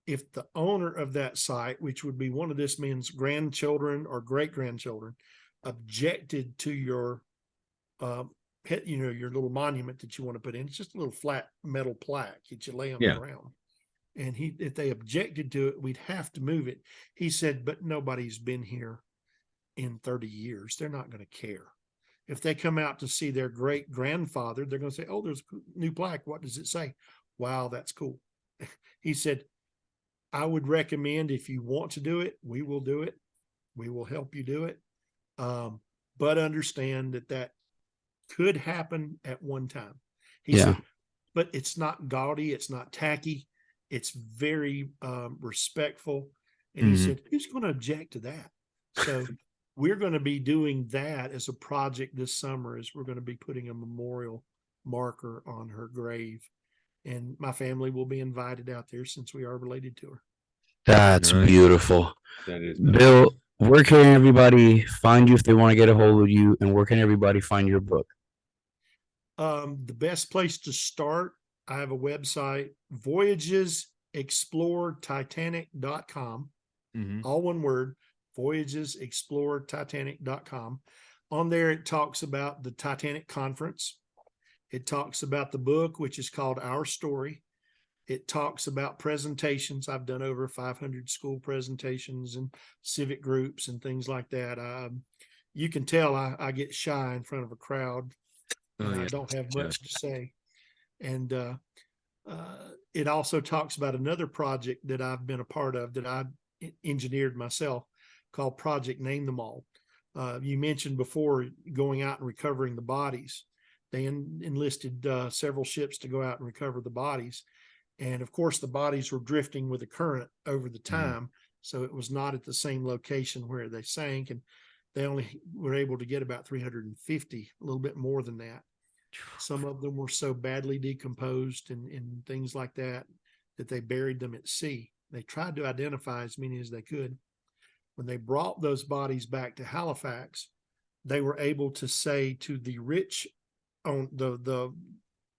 if the owner of that site, which would be one of this man's grandchildren or great-grandchildren, objected to your, your little monument that you want to put in. It's just a little flat metal plaque that you lay on the ground. And if they objected to it, we'd have to move it. He said, but nobody's been here in 30 years. They're not going to care. If they come out to see their great grandfather, they're going to say, oh, there's a new plaque. What does it say? Wow, that's cool. He said, I would recommend, if you want to do it, we will do it. We will help you do it. But understand that could happen at one time. He said, but it's not gaudy. It's not tacky. It's very respectful. And he said, who's going to object to that? So we're going to be doing that as a project this summer, as we're going to be putting a memorial marker on her grave. And my family will be invited out there since we are related to her. That's beautiful. That is nice. Bill, where can everybody find you if they want to get a hold of you? And where can everybody find your book? The best place to start, I have a website, voyagesexplorertitanic.com. All one word, voyagesexplorertitanic.com. On there, it talks about the Titanic conference. It talks about the book, which is called Our Story. It talks about presentations. I've done over 500 school presentations and civic groups and things like that. You can tell I get shy in front of a crowd. I don't have much to say. And it also talks about another project that I've been a part of that I engineered myself, called Project Name Them All. You mentioned before going out and recovering the bodies. They enlisted several ships to go out and recover the bodies. And of course, the bodies were drifting with the current over the time. So it was not at the same location where they sank. And they only were able to get about 350, a little bit more than that. Some of them were so badly decomposed and things like that, that they buried them at sea. They tried to identify as many as they could. When they brought those bodies back to Halifax, they were able to say to the rich, on the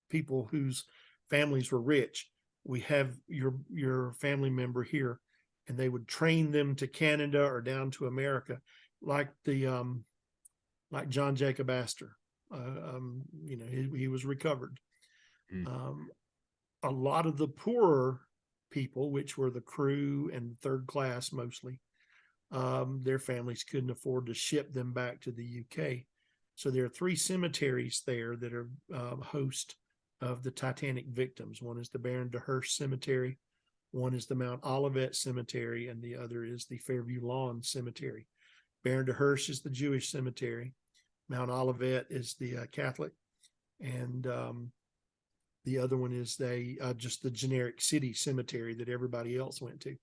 people whose families were rich, we have your family member here, and they would train them to Canada or down to America, like like John Jacob Astor. He was recovered. A lot of the poorer people, which were the crew and third class mostly, their families couldn't afford to ship them back to the UK. So there are 3 cemeteries there that are host of the Titanic victims. One is the Baron de Hirsch Cemetery, one is the Mount Olivet Cemetery, and the other is the Fairview Lawn Cemetery. Baron de Hirsch is the Jewish cemetery. Mount Olivet is the Catholic, and the other one is just the generic city cemetery that everybody else went to.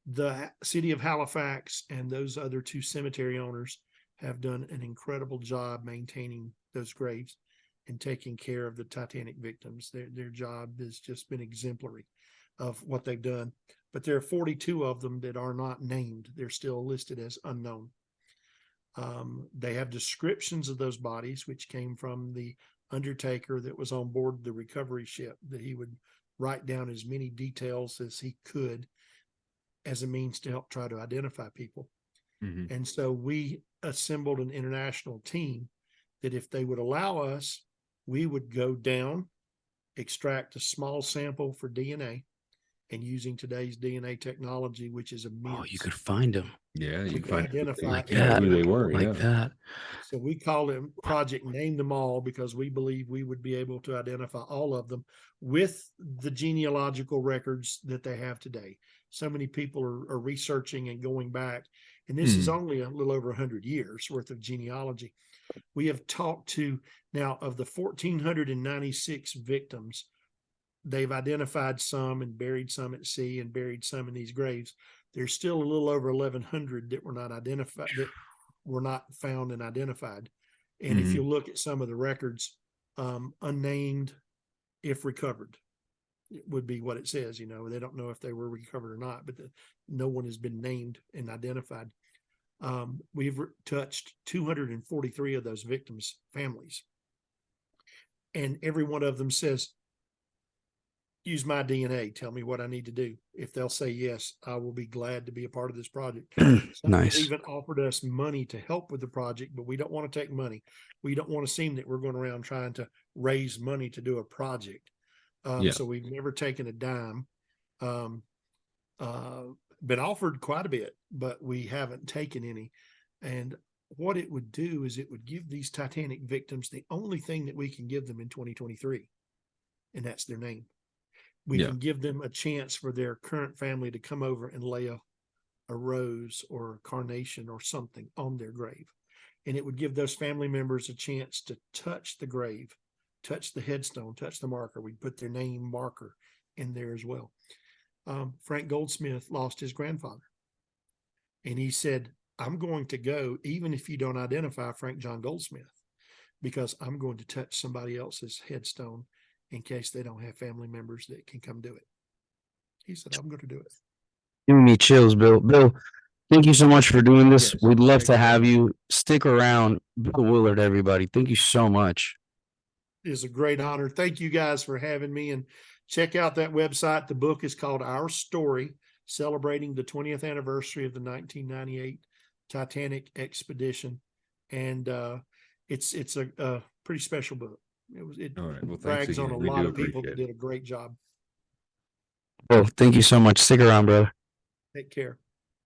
The city of Halifax and those other 2 cemetery owners have done an incredible job maintaining those graves and taking care of the Titanic victims. Their job has just been exemplary of what they've done. But there are 42 of them that are not named. They're still listed as unknown. They have descriptions of those bodies, which came from the undertaker that was on board the recovery ship, that he would write down as many details as he could as a means to help try to identify people. And so we assembled an international team that, if they would allow us, we would go down, extract a small sample for DNA, and using today's DNA technology, which is immense. Oh, you could find them. Yeah, you We can find identify like that, who they were. like that. So we call it Project Name Them All, because we believe we would be able to identify all of them with the genealogical records that they have today. So many people are researching and going back, and this is only a little over 100 years worth of genealogy. We have talked to, now, of the 1,496 victims, they've identified some and buried some at sea and buried some in these graves. There's still a little over 1,100 that were not identified, that were not found and identified. And if you look at some of the records, unnamed, if recovered, it would be what it says. They don't know if they were recovered or not, but no one has been named and identified. We've touched 243 of those victims' families. And every one of them says, use my DNA, tell me what I need to do. if they'll say yes, I will be glad to be a part of this project. Some have Nice. even offered us money to help with the project, but we don't want to take money. We don't want to seem that we're going around trying to raise money to do a project. Yeah. So we've never taken a dime. Been offered quite a bit, but we haven't taken any. And what it would do is it would give these Titanic victims the only thing that we can give them in 2023, and that's their name. We Yeah. can give them a chance for their current family to come over and lay a rose or a carnation or something on their grave. And it would give those family members a chance to touch the grave, touch the headstone, touch the marker. We'd put their name marker in there as well. Frank Goldsmith lost his grandfather. And he said, I'm going to go, even if you don't identify Frank John Goldsmith, because I'm going to touch somebody else's headstone in case they don't have family members that can come do it. He said, I'm going to do it. Giving me chills, Bill. Bill, thank you so much for doing this. Yes, We'd love thank to you. have you. Stick around. Bill Willard, everybody. Thank you so much. It is a great honor. Thank you guys for having me, and check out that website. The book is called Our Story, celebrating the 20th anniversary of the 1998 Titanic expedition. And it's a pretty special book. It All right. Well, thanks brags on again. a We lot do of people appreciate that it. did a great job. Bill, thank you so much. Stick around, brother. Take care.